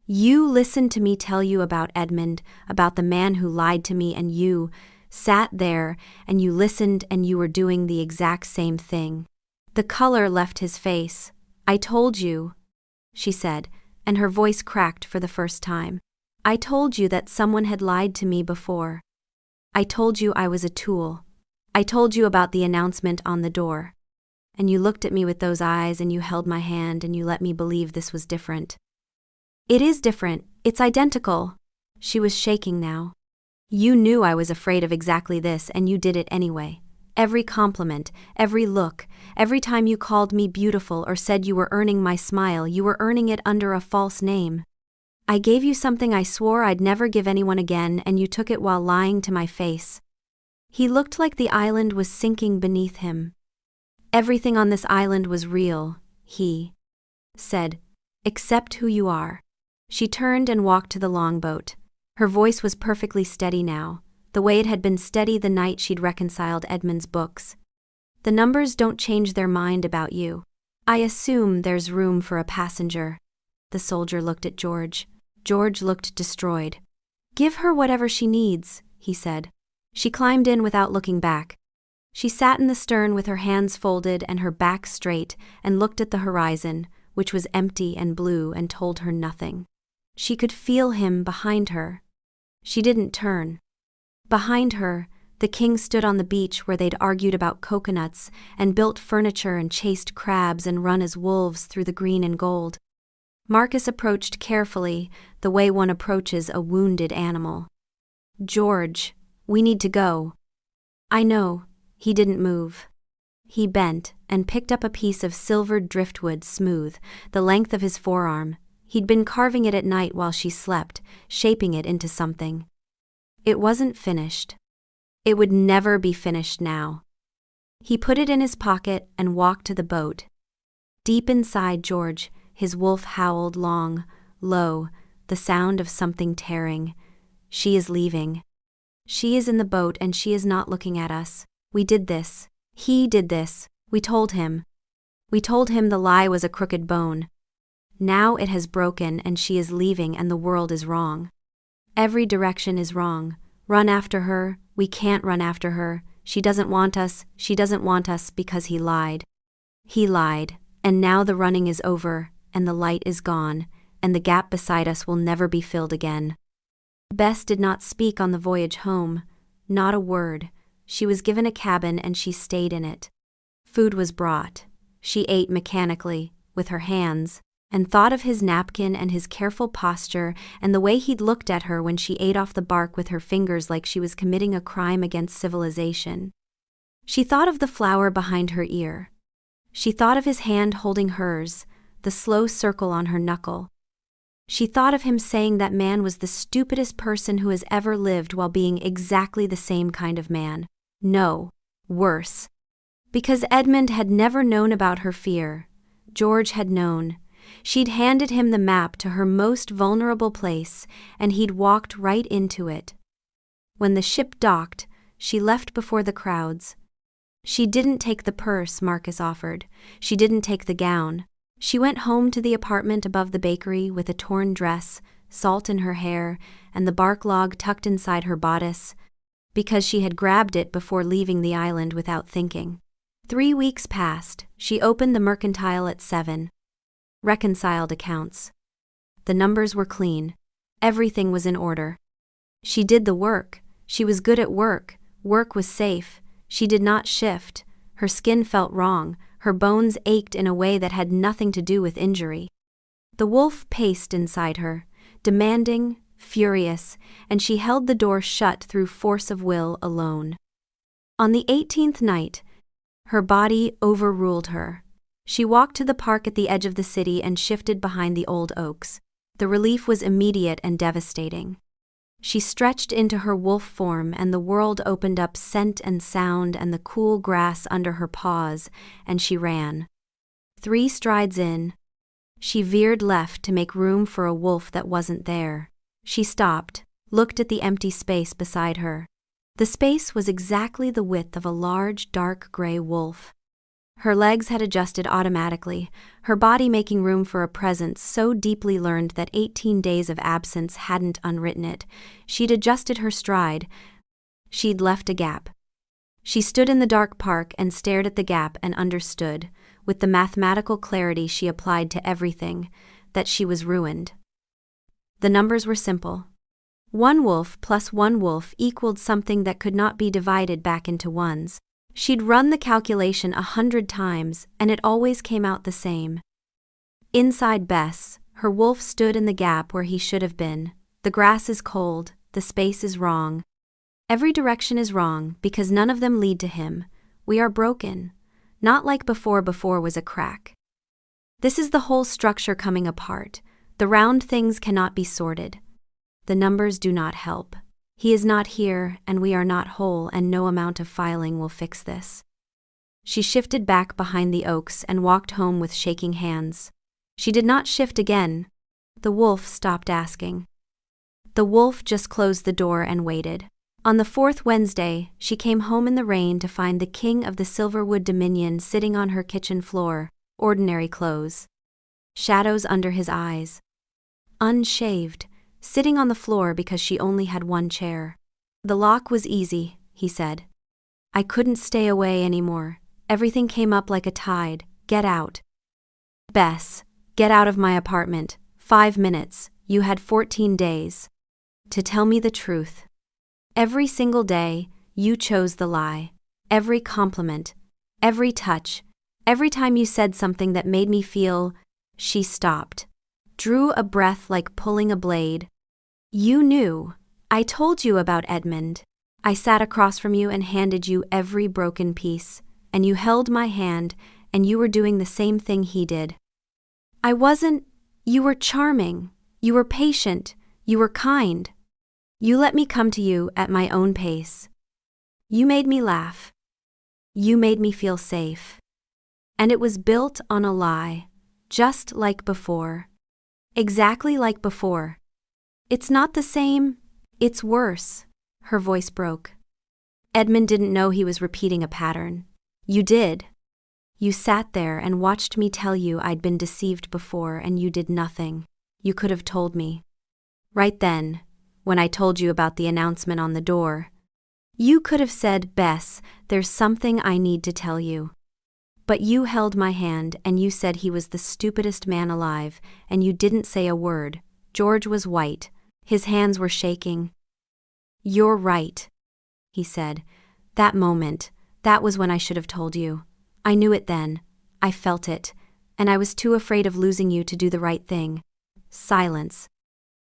You listened to me tell you about Edmund, about the man who lied to me, and you sat there and you listened, and you were doing the exact same thing." The color left his face. "I told you," she said, and her voice cracked for the first time. "I told you that someone had lied to me before. I told you I was a tool. I told you about the announcement on the door. And you looked at me with those eyes, and you held my hand, and you let me believe this was different." "It is different. It's identical." She was shaking now. "You knew I was afraid of exactly this, and you did it anyway. Every compliment, every look, every time you called me beautiful or said you were earning my smile, you were earning it under a false name. I gave you something I swore I'd never give anyone again, and you took it while lying to my face." He looked like the island was sinking beneath him. "Everything on this island was real," he said, "except who you are." She turned and walked to the longboat. Her voice was perfectly steady now, the way it had been steady the night she'd reconciled Edmund's books. "The numbers don't change their mind about you. I assume there's room for a passenger." The soldier looked at George. George looked destroyed. "Give her whatever she needs," he said. She climbed in without looking back. She sat in the stern with her hands folded and her back straight and looked at the horizon, which was empty and blue and told her nothing. She could feel him behind her. She didn't turn. Behind her, the king stood on the beach where they'd argued about coconuts and built furniture and chased crabs and run as wolves through the green and gold. Marcus approached carefully, the way one approaches a wounded animal. "George, we need to go." "I know." He didn't move. He bent and picked up a piece of silvered driftwood, smooth, the length of his forearm. He'd been carving it at night while she slept, shaping it into something. It wasn't finished. It would never be finished now. He put it in his pocket and walked to the boat. Deep inside George, his wolf howled long, low, the sound of something tearing. "She is leaving. She is in the boat and she is not looking at us. We did this. He did this. We told him. We told him the lie was a crooked bone. Now it has broken and she is leaving and the world is wrong. Every direction is wrong. Run after her. We can't run after her. She doesn't want us. She doesn't want us because he lied. He lied, and now the running is over, and the light is gone, and the gap beside us will never be filled again." Bess did not speak on the voyage home. Not a word. She was given a cabin and she stayed in it. Food was brought. She ate mechanically, with her hands, and thought of his napkin and his careful posture and the way he'd looked at her when she ate off the bark with her fingers like she was committing a crime against civilization. She thought of the flower behind her ear. She thought of his hand holding hers, the slow circle on her knuckle. She thought of him saying that man was the stupidest person who has ever lived while being exactly the same kind of man. No, worse. Because Edmund had never known about her fear. George had known. She'd handed him the map to her most vulnerable place, and he'd walked right into it. When the ship docked, she left before the crowds. She didn't take the purse Marcus offered. She didn't take the gown. She went home to the apartment above the bakery with a torn dress, salt in her hair, and the bark log tucked inside her bodice, because she had grabbed it before leaving the island without thinking. 3 weeks passed. She opened the mercantile at 7. Reconciled accounts. The numbers were clean. Everything was in order. She did the work. She was good at work. Work was safe. She did not shift. Her skin felt wrong. Her bones ached in a way that had nothing to do with injury. The wolf paced inside her, demanding, furious, and she held the door shut through force of will alone. On the 18th night, her body overruled her. She walked to the park at the edge of the city and shifted behind the old oaks. The relief was immediate and devastating. She stretched into her wolf form, and the world opened up, scent and sound and the cool grass under her paws, and she ran. 3 strides in, she veered left to make room for a wolf that wasn't there. She stopped, looked at the empty space beside her. The space was exactly the width of a large, dark gray wolf. Her legs had adjusted automatically, her body making room for a presence so deeply learned that 18 days of absence hadn't unwritten it. She'd adjusted her stride. She'd left a gap. She stood in the dark park and stared at the gap and understood, with the mathematical clarity she applied to everything, that she was ruined. The numbers were simple. 1 wolf plus 1 wolf equaled something that could not be divided back into ones. She'd run the calculation 100 times, and it always came out the same. Inside Bess, her wolf stood in the gap where he should have been. The grass is cold, the space is wrong. Every direction is wrong because none of them lead to him. We are broken. Not like before was a crack. This is the whole structure coming apart. The round things cannot be sorted. The numbers do not help. He is not here, and we are not whole, and no amount of filing will fix this. She shifted back behind the oaks and walked home with shaking hands. She did not shift again. The wolf stopped asking. The wolf just closed the door and waited. On the 4th Wednesday, she came home in the rain to find the king of the Silverwood Dominion sitting on her kitchen floor, ordinary clothes. Shadows under his eyes. Unshaved. Sitting on the floor because she only had 1 chair. The lock was easy, he said. I couldn't stay away anymore. Everything came up like a tide. Get out. Bess, get out of my apartment. 5 minutes. You had 14 days. To tell me the truth. Every single day, you chose the lie. Every compliment. Every touch. Every time you said something that made me feel. She stopped. Drew a breath like pulling a blade. You knew. I told you about Edmund. I sat across from you and handed you every broken piece, and you held my hand, and you were doing the same thing he did. I wasn't. You were charming. You were patient. You were kind. You let me come to you at my own pace. You made me laugh. You made me feel safe. And it was built on a lie, just like before. Exactly like before. It's not the same, it's worse. Her voice broke. Edmund didn't know he was repeating a pattern. You did. You sat there and watched me tell you I'd been deceived before, and you did nothing. You could have told me. Right then, when I told you about the announcement on the door, you could have said, Bess, there's something I need to tell you. But you held my hand and you said he was the stupidest man alive, and you didn't say a word. George was white. His hands were shaking. You're right, he said. That moment, that was when I should have told you. I knew it then. I felt it. And I was too afraid of losing you to do the right thing. Silence.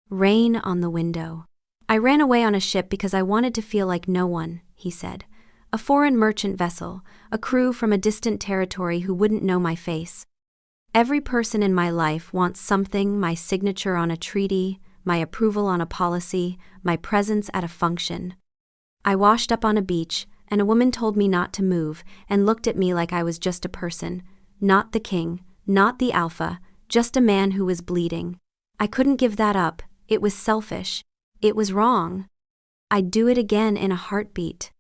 Rain on the window. I ran away on a ship because I wanted to feel like no one, he said. A foreign merchant vessel, a crew from a distant territory who wouldn't know my face. Every person in my life wants something: my signature on a treaty, my approval on a policy, my presence at a function. I washed up on a beach, and a woman told me not to move and looked at me like I was just a person, not the king, not the alpha, just a man who was bleeding. I couldn't give that up. It was selfish. It was wrong. I'd do it again in a heartbeat.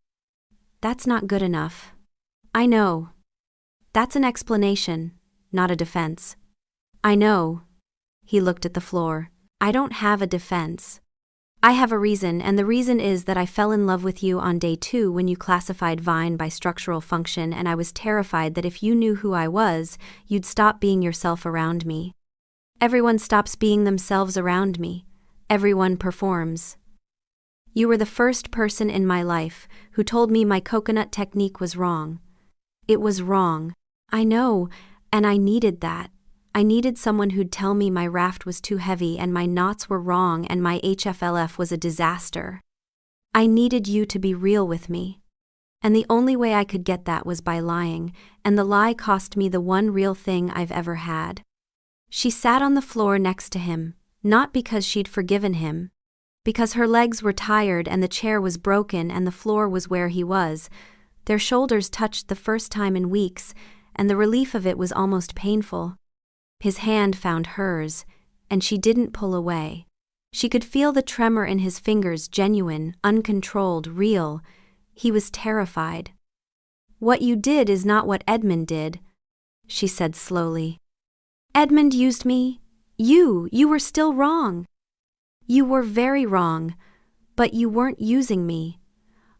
That's not good enough. I know. That's an explanation, not a defense. I know. He looked at the floor. I don't have a defense. I have a reason, and the reason is that I fell in love with you on day 2 when you classified Vine by structural function, and I was terrified that if you knew who I was, you'd stop being yourself around me. Everyone stops being themselves around me. Everyone performs. You were the first person in my life who told me my coconut technique was wrong. It was wrong. I know, and I needed that. I needed someone who'd tell me my raft was too heavy and my knots were wrong and my HFLF was a disaster. I needed you to be real with me. And the only way I could get that was by lying, and the lie cost me the one real thing I've ever had. She sat on the floor next to him, not because she'd forgiven him, because her legs were tired and the chair was broken and the floor was where he was. Their shoulders touched the first time in weeks, and the relief of it was almost painful. His hand found hers, and she didn't pull away. She could feel the tremor in his fingers, genuine, uncontrolled, real. He was terrified. What you did is not what Edmund did, she said slowly. Edmund used me. You were still wrong. You were very wrong, but you weren't using me.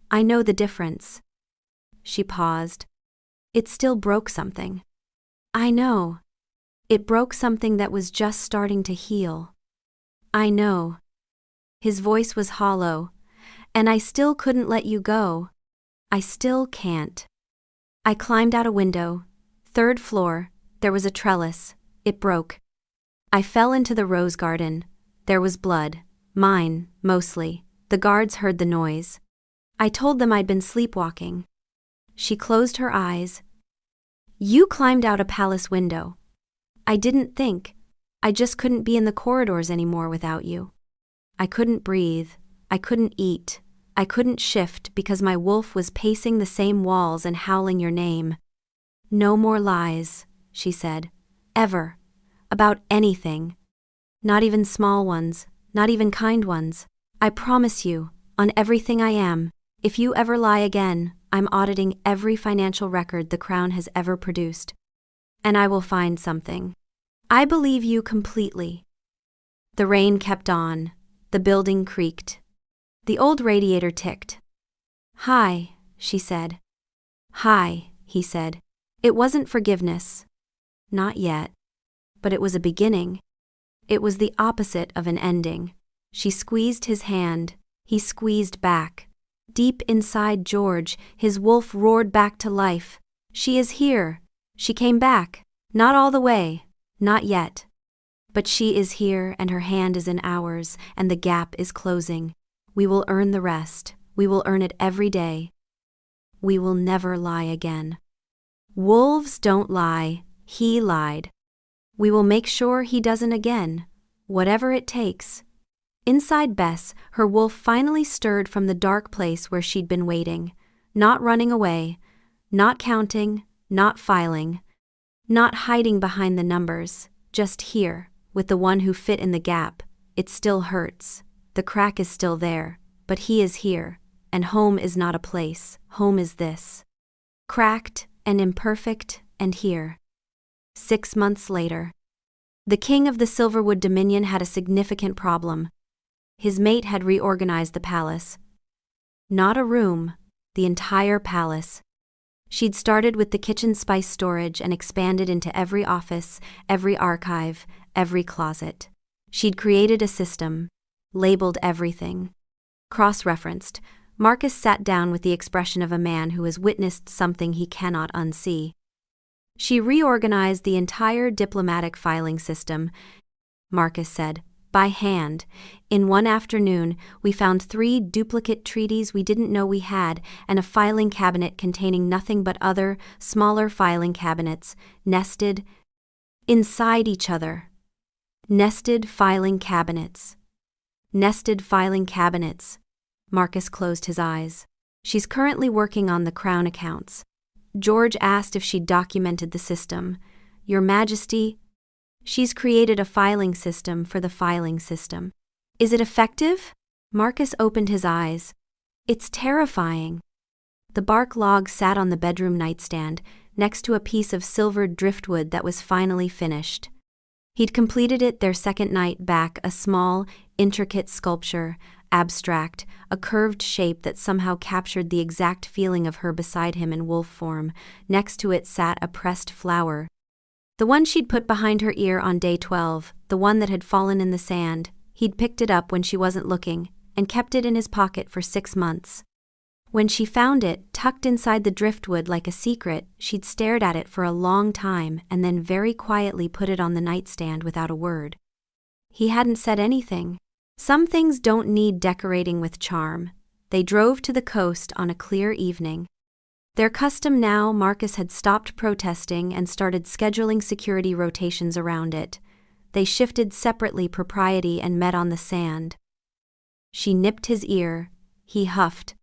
I know the difference. She paused. It still broke something. I know. It broke something that was just starting to heal. I know. His voice was hollow, and I still couldn't let you go. I still can't. I climbed out a window. 3rd floor, there was a trellis. It broke. I fell into the rose garden. There was blood. Mine, mostly. The guards heard the noise. I told them I'd been sleepwalking. She closed her eyes. You climbed out a palace window. I didn't think. I just couldn't be in the corridors anymore without you. I couldn't breathe. I couldn't eat. I couldn't shift because my wolf was pacing the same walls and howling your name. No more lies, she said. Ever. About anything. Not even small ones. Not even kind ones. I promise you, on everything I am, if you ever lie again, I'm auditing every financial record the Crown has ever produced. And I will find something. I believe you completely. The rain kept on. The building creaked. The old radiator ticked. Hi, she said. Hi, he said. It wasn't forgiveness. Not yet. But it was a beginning. It was the opposite of an ending. She squeezed his hand. He squeezed back. Deep inside George, his wolf roared back to life. She is here. She came back. Not all the way. Not yet. But she is here, and her hand is in ours, and the gap is closing. We will earn the rest. We will earn it every day. We will never lie again. Wolves don't lie. He lied. We will make sure he doesn't again, whatever it takes. Inside Bess, her wolf finally stirred from the dark place where she'd been waiting, not running away, not counting, not filing, not hiding behind the numbers, just here, with the one who fit in the gap. It still hurts. The crack is still there, but he is here, and home is not a place. Home is this. Cracked and imperfect and here. 6 months later. The king of the Silverwood Dominion had a significant problem. His mate had reorganized the palace. Not a room, the entire palace. She'd started with the kitchen spice storage and expanded into every office, every archive, every closet. She'd created a system, labeled everything. Cross-referenced, Marcus sat down with the expression of a man who has witnessed something he cannot unsee. She reorganized the entire diplomatic filing system, Marcus said, by hand. In one afternoon, we found 3 duplicate treaties we didn't know we had, and a filing cabinet containing nothing but other, smaller filing cabinets, nested. Inside each other. Nested filing cabinets. Nested filing cabinets. Marcus closed his eyes. She's currently working on the Crown accounts. George asked if she'd documented the system. Your Majesty, she's created a filing system for the filing system. Is it effective? Marcus opened his eyes. It's terrifying. The bark log sat on the bedroom nightstand, next to a piece of silvered driftwood that was finally finished. He'd completed it their second night back, a small, intricate sculpture, abstract, a curved shape that somehow captured the exact feeling of her beside him in wolf form. Next to it sat a pressed flower. The one she'd put behind her ear on day 12, the one that had fallen in the sand. He'd picked it up when she wasn't looking, and kept it in his pocket for 6 months. When she found it, tucked inside the driftwood like a secret, she'd stared at it for a long time and then very quietly put it on the nightstand without a word. He hadn't said anything. Some things don't need decorating with charm. They drove to the coast on a clear evening. Their custom now, Marcus had stopped protesting and started scheduling security rotations around it. They shifted separately propriety and met on the sand. She nipped his ear. He huffed.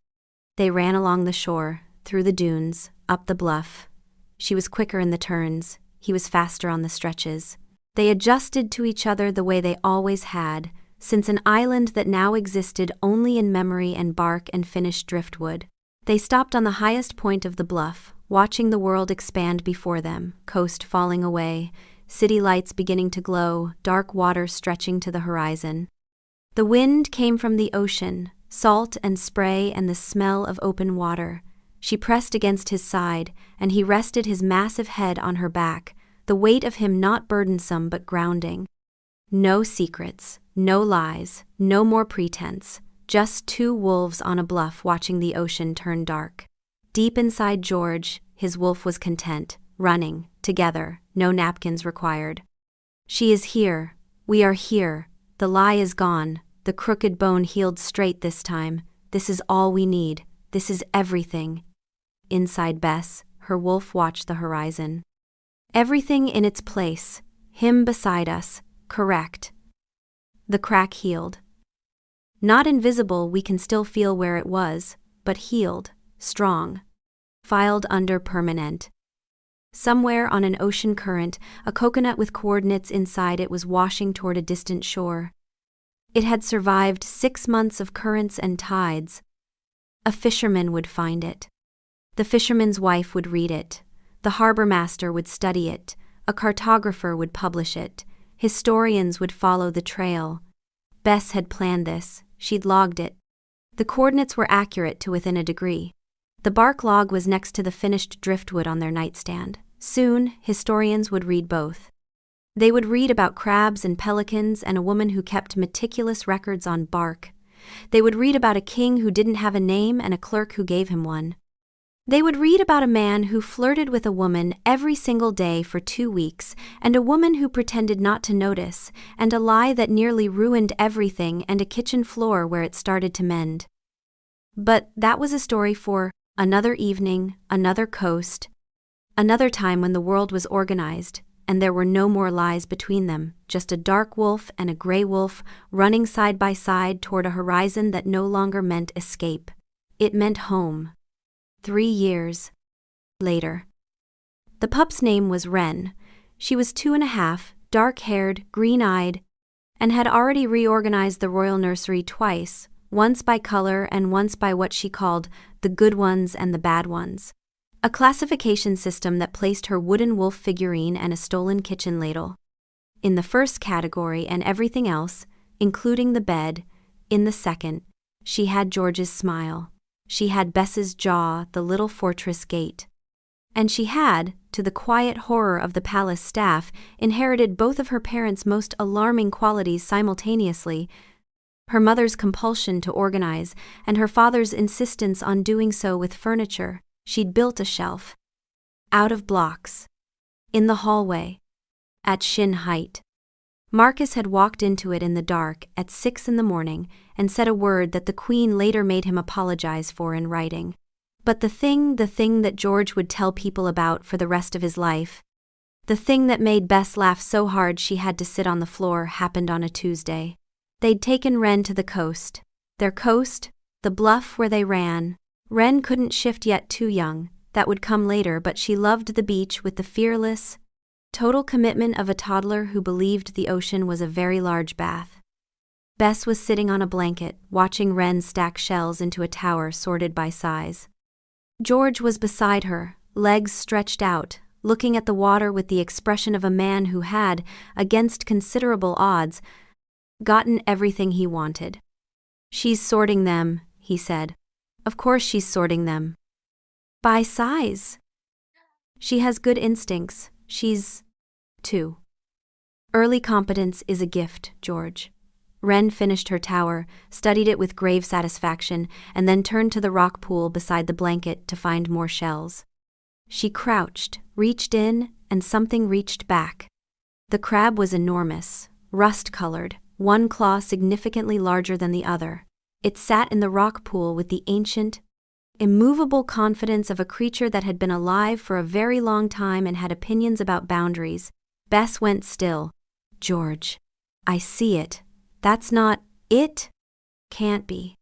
They ran along the shore, through the dunes, up the bluff. She was quicker in the turns. He was faster on the stretches. They adjusted to each other the way they always had, since an island that now existed only in memory and bark and finished driftwood. They stopped on the highest point of the bluff, watching the world expand before them, coast falling away, city lights beginning to glow, dark water stretching to the horizon. The wind came from the ocean, salt and spray and the smell of open water. She pressed against his side, and he rested his massive head on her back, the weight of him not burdensome but grounding. No secrets, no lies, no more pretense, just two wolves on a bluff watching the ocean turn dark. Deep inside George, his wolf was content, running, together, no napkins required. She is here, we are here, the lie is gone, the crooked bone healed straight this time, this is all we need, this is everything. Inside Bess, her wolf watched the horizon. Everything in its place, him beside us, correct. The crack healed. Not invisible, we can still feel where it was, but healed, strong. Filed under permanent. Somewhere on an ocean current, a coconut with coordinates inside it was washing toward a distant shore. It had survived 6 months of currents and tides. A fisherman would find it. The fisherman's wife would read it. The harbor master would study it. A cartographer would publish it. Historians would follow the trail. Bess had planned this. She'd logged it. The coordinates were accurate to within a degree. The bark log was next to the finished driftwood on their nightstand. Soon, historians would read both. They would read about crabs and pelicans and a woman who kept meticulous records on bark. They would read about a king who didn't have a name and a clerk who gave him one. They would read about a man who flirted with a woman every single day for 2 weeks, and a woman who pretended not to notice, and a lie that nearly ruined everything, and a kitchen floor where it started to mend. But that was a story for another evening, another coast, another time when the world was organized, and there were no more lies between them, just a dark wolf and a gray wolf running side by side toward a horizon that no longer meant escape. It meant home. 3 years later. The pup's name was Wren. She was 2.5, dark-haired, green-eyed, and had already reorganized the royal nursery twice, once by color and once by what she called the good ones and the bad ones. A classification system that placed her wooden wolf figurine and a stolen kitchen ladle in the first category and everything else, including the bed, in the second. She had George's smile. She had Bess's jaw, the little fortress gate. And she had, to the quiet horror of the palace staff, inherited both of her parents' most alarming qualities simultaneously: her mother's compulsion to organize, and her father's insistence on doing so with furniture. She'd built a shelf. Out of blocks. In the hallway. At shin height. Marcus had walked into it in the dark at 6 in the morning and said a word that the Queen later made him apologize for in writing. But the thing that George would tell people about for the rest of his life, The thing that made Bess laugh so hard she had to sit on the floor happened on a Tuesday. They'd taken Wren to the coast. Their coast? The bluff where they ran. Wren couldn't shift yet, too young. That would come later, but she loved the beach with the fearless, total commitment of a toddler who believed the ocean was a very large bath. Bess was sitting on a blanket, watching Wren stack shells into a tower sorted by size. George was beside her, legs stretched out, looking at the water with the expression of a man who had, against considerable odds, gotten everything he wanted. "She's sorting them," he said. "Of course she's sorting them. By size. She has good instincts. She's 2. Early competence is a gift, George." Wren finished her tower, studied it with grave satisfaction, and then turned to the rock pool beside the blanket to find more shells. She crouched, reached in, and something reached back. The crab was enormous, rust-colored, one claw significantly larger than the other. It sat in the rock pool with the ancient, immovable confidence of a creature that had been alive for a very long time and had opinions about boundaries. Bess went still. "George, I see it. That's not it? Can't be."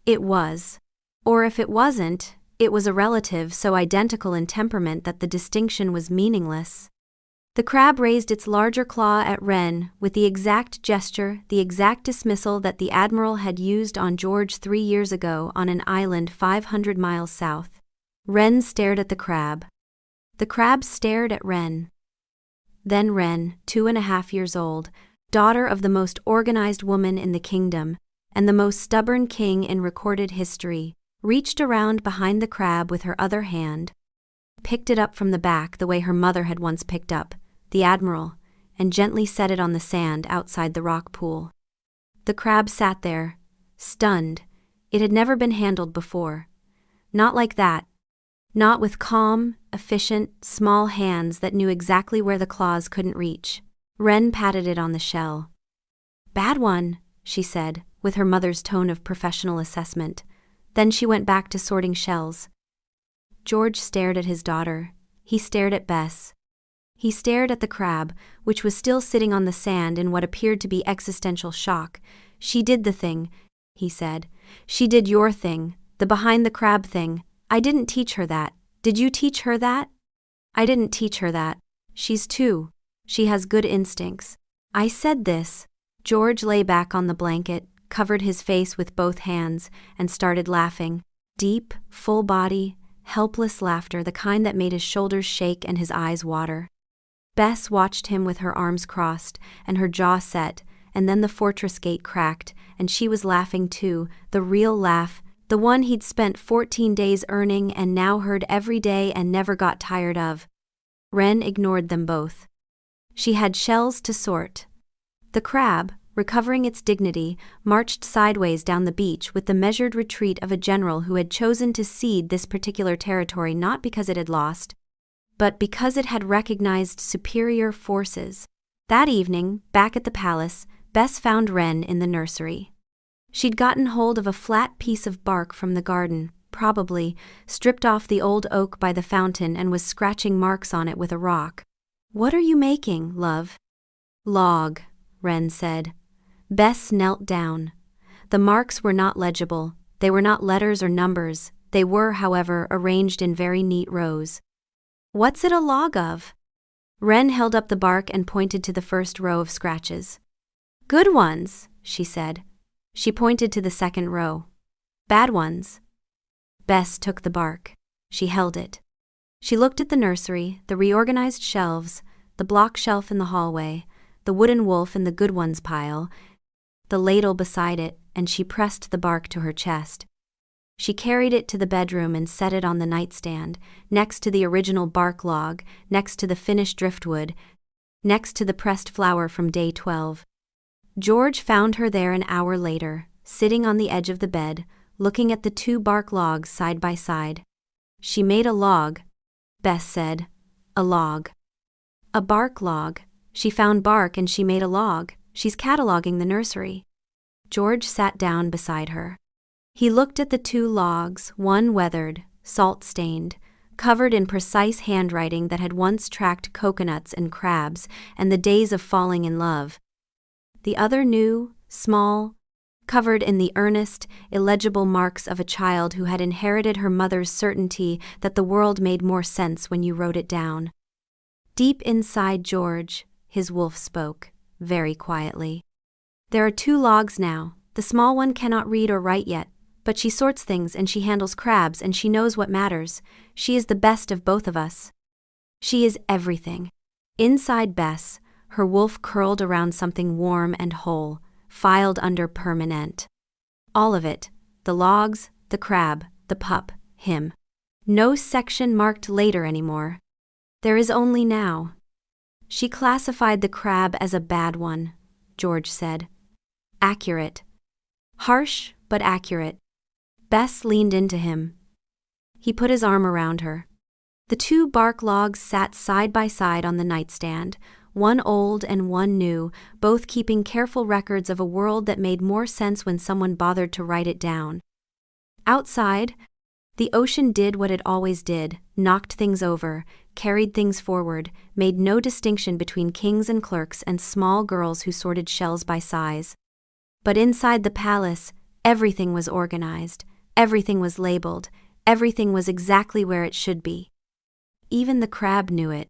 It was. Or if it wasn't, it was a relative so identical in temperament that the distinction was meaningless. The crab raised its larger claw at Wren with the exact gesture, the exact dismissal that the Admiral had used on George 3 years ago on an island 500 miles south. Wren stared at the crab. The crab stared at Wren. Then Wren, 2.5 years old, daughter of the most organized woman in the kingdom, and the most stubborn king in recorded history, reached around behind the crab with her other hand, picked it up from the back the way her mother had once picked up the Admiral, and gently set it on the sand outside the rock pool. The crab sat there, stunned. It had never been handled before. Not like that. Not with calm, efficient, small hands that knew exactly where the claws couldn't reach. Wren patted it on the shell. "Bad one," she said, with her mother's tone of professional assessment. Then she went back to sorting shells. George stared at his daughter. He stared at Bess. He stared at the crab, which was still sitting on the sand in what appeared to be existential shock. "She did the thing," he said. "She did your thing, the behind the crab thing. I didn't teach her that. Did you teach her that?" "I didn't teach her that. She's 2. She has good instincts." I said this. George lay back on the blanket, covered his face with both hands, and started laughing. Deep, full body, helpless laughter, the kind that made his shoulders shake and his eyes water. Bess watched him with her arms crossed and her jaw set, and then the fortress gate cracked, and she was laughing too, the real laugh, the one he'd spent 14 days earning and now heard every day and never got tired of. Wren ignored them both. She had shells to sort. The crab, recovering its dignity, marched sideways down the beach with the measured retreat of a general who had chosen to cede this particular territory not because it had lost, but because it had recognized superior forces. That evening, back at the palace, Bess found Wren in the nursery. She'd gotten hold of a flat piece of bark from the garden, probably, stripped off the old oak by the fountain and was scratching marks on it with a rock. "What are you making, love?" "Log," Wren said. Bess knelt down. The marks were not legible. They were not letters or numbers. They were, however, arranged in very neat rows. "What's it a log of?" Wren held up the bark and pointed to the first row of scratches. "Good ones," she said. She pointed to the second row. "Bad ones." Bess took the bark. She held it. She looked at the nursery, the reorganized shelves, the block shelf in the hallway, the wooden wolf in the good ones pile, the ladle beside it, and she pressed the bark to her chest. She carried it to the bedroom and set it on the nightstand, next to the original bark log, next to the finished driftwood, next to the pressed flower from day 12. George found her there an hour later, sitting on the edge of the bed, looking at the 2 bark logs side by side. "She made a log," Bess said. "A log. A bark log. She found bark and she made a log. She's cataloging the nursery." George sat down beside her. He looked at the 2 logs, one weathered, salt-stained, covered in precise handwriting that had once tracked coconuts and crabs and the days of falling in love. The other new, small, covered in the earnest, illegible marks of a child who had inherited her mother's certainty that the world made more sense when you wrote it down. Deep inside George, his wolf spoke, very quietly. There are 2 logs now. The small one cannot read or write yet, but she sorts things and she handles crabs and she knows what matters. She is the best of both of us. She is everything. Inside Bess, her wolf curled around something warm and whole, filed under permanent. All of it, the logs, the crab, the pup, him. No section marked later anymore. There is only now. She classified the crab as a bad one, George said. Accurate. Harsh, but accurate. Bess leaned into him. He put his arm around her. The 2 bark logs sat side by side on the nightstand, one old and one new, both keeping careful records of a world that made more sense when someone bothered to write it down. Outside, the ocean did what it always did, knocked things over, carried things forward, made no distinction between kings and clerks and small girls who sorted shells by size. But inside the palace, everything was organized, everything was labeled, everything was exactly where it should be. Even the crab knew it.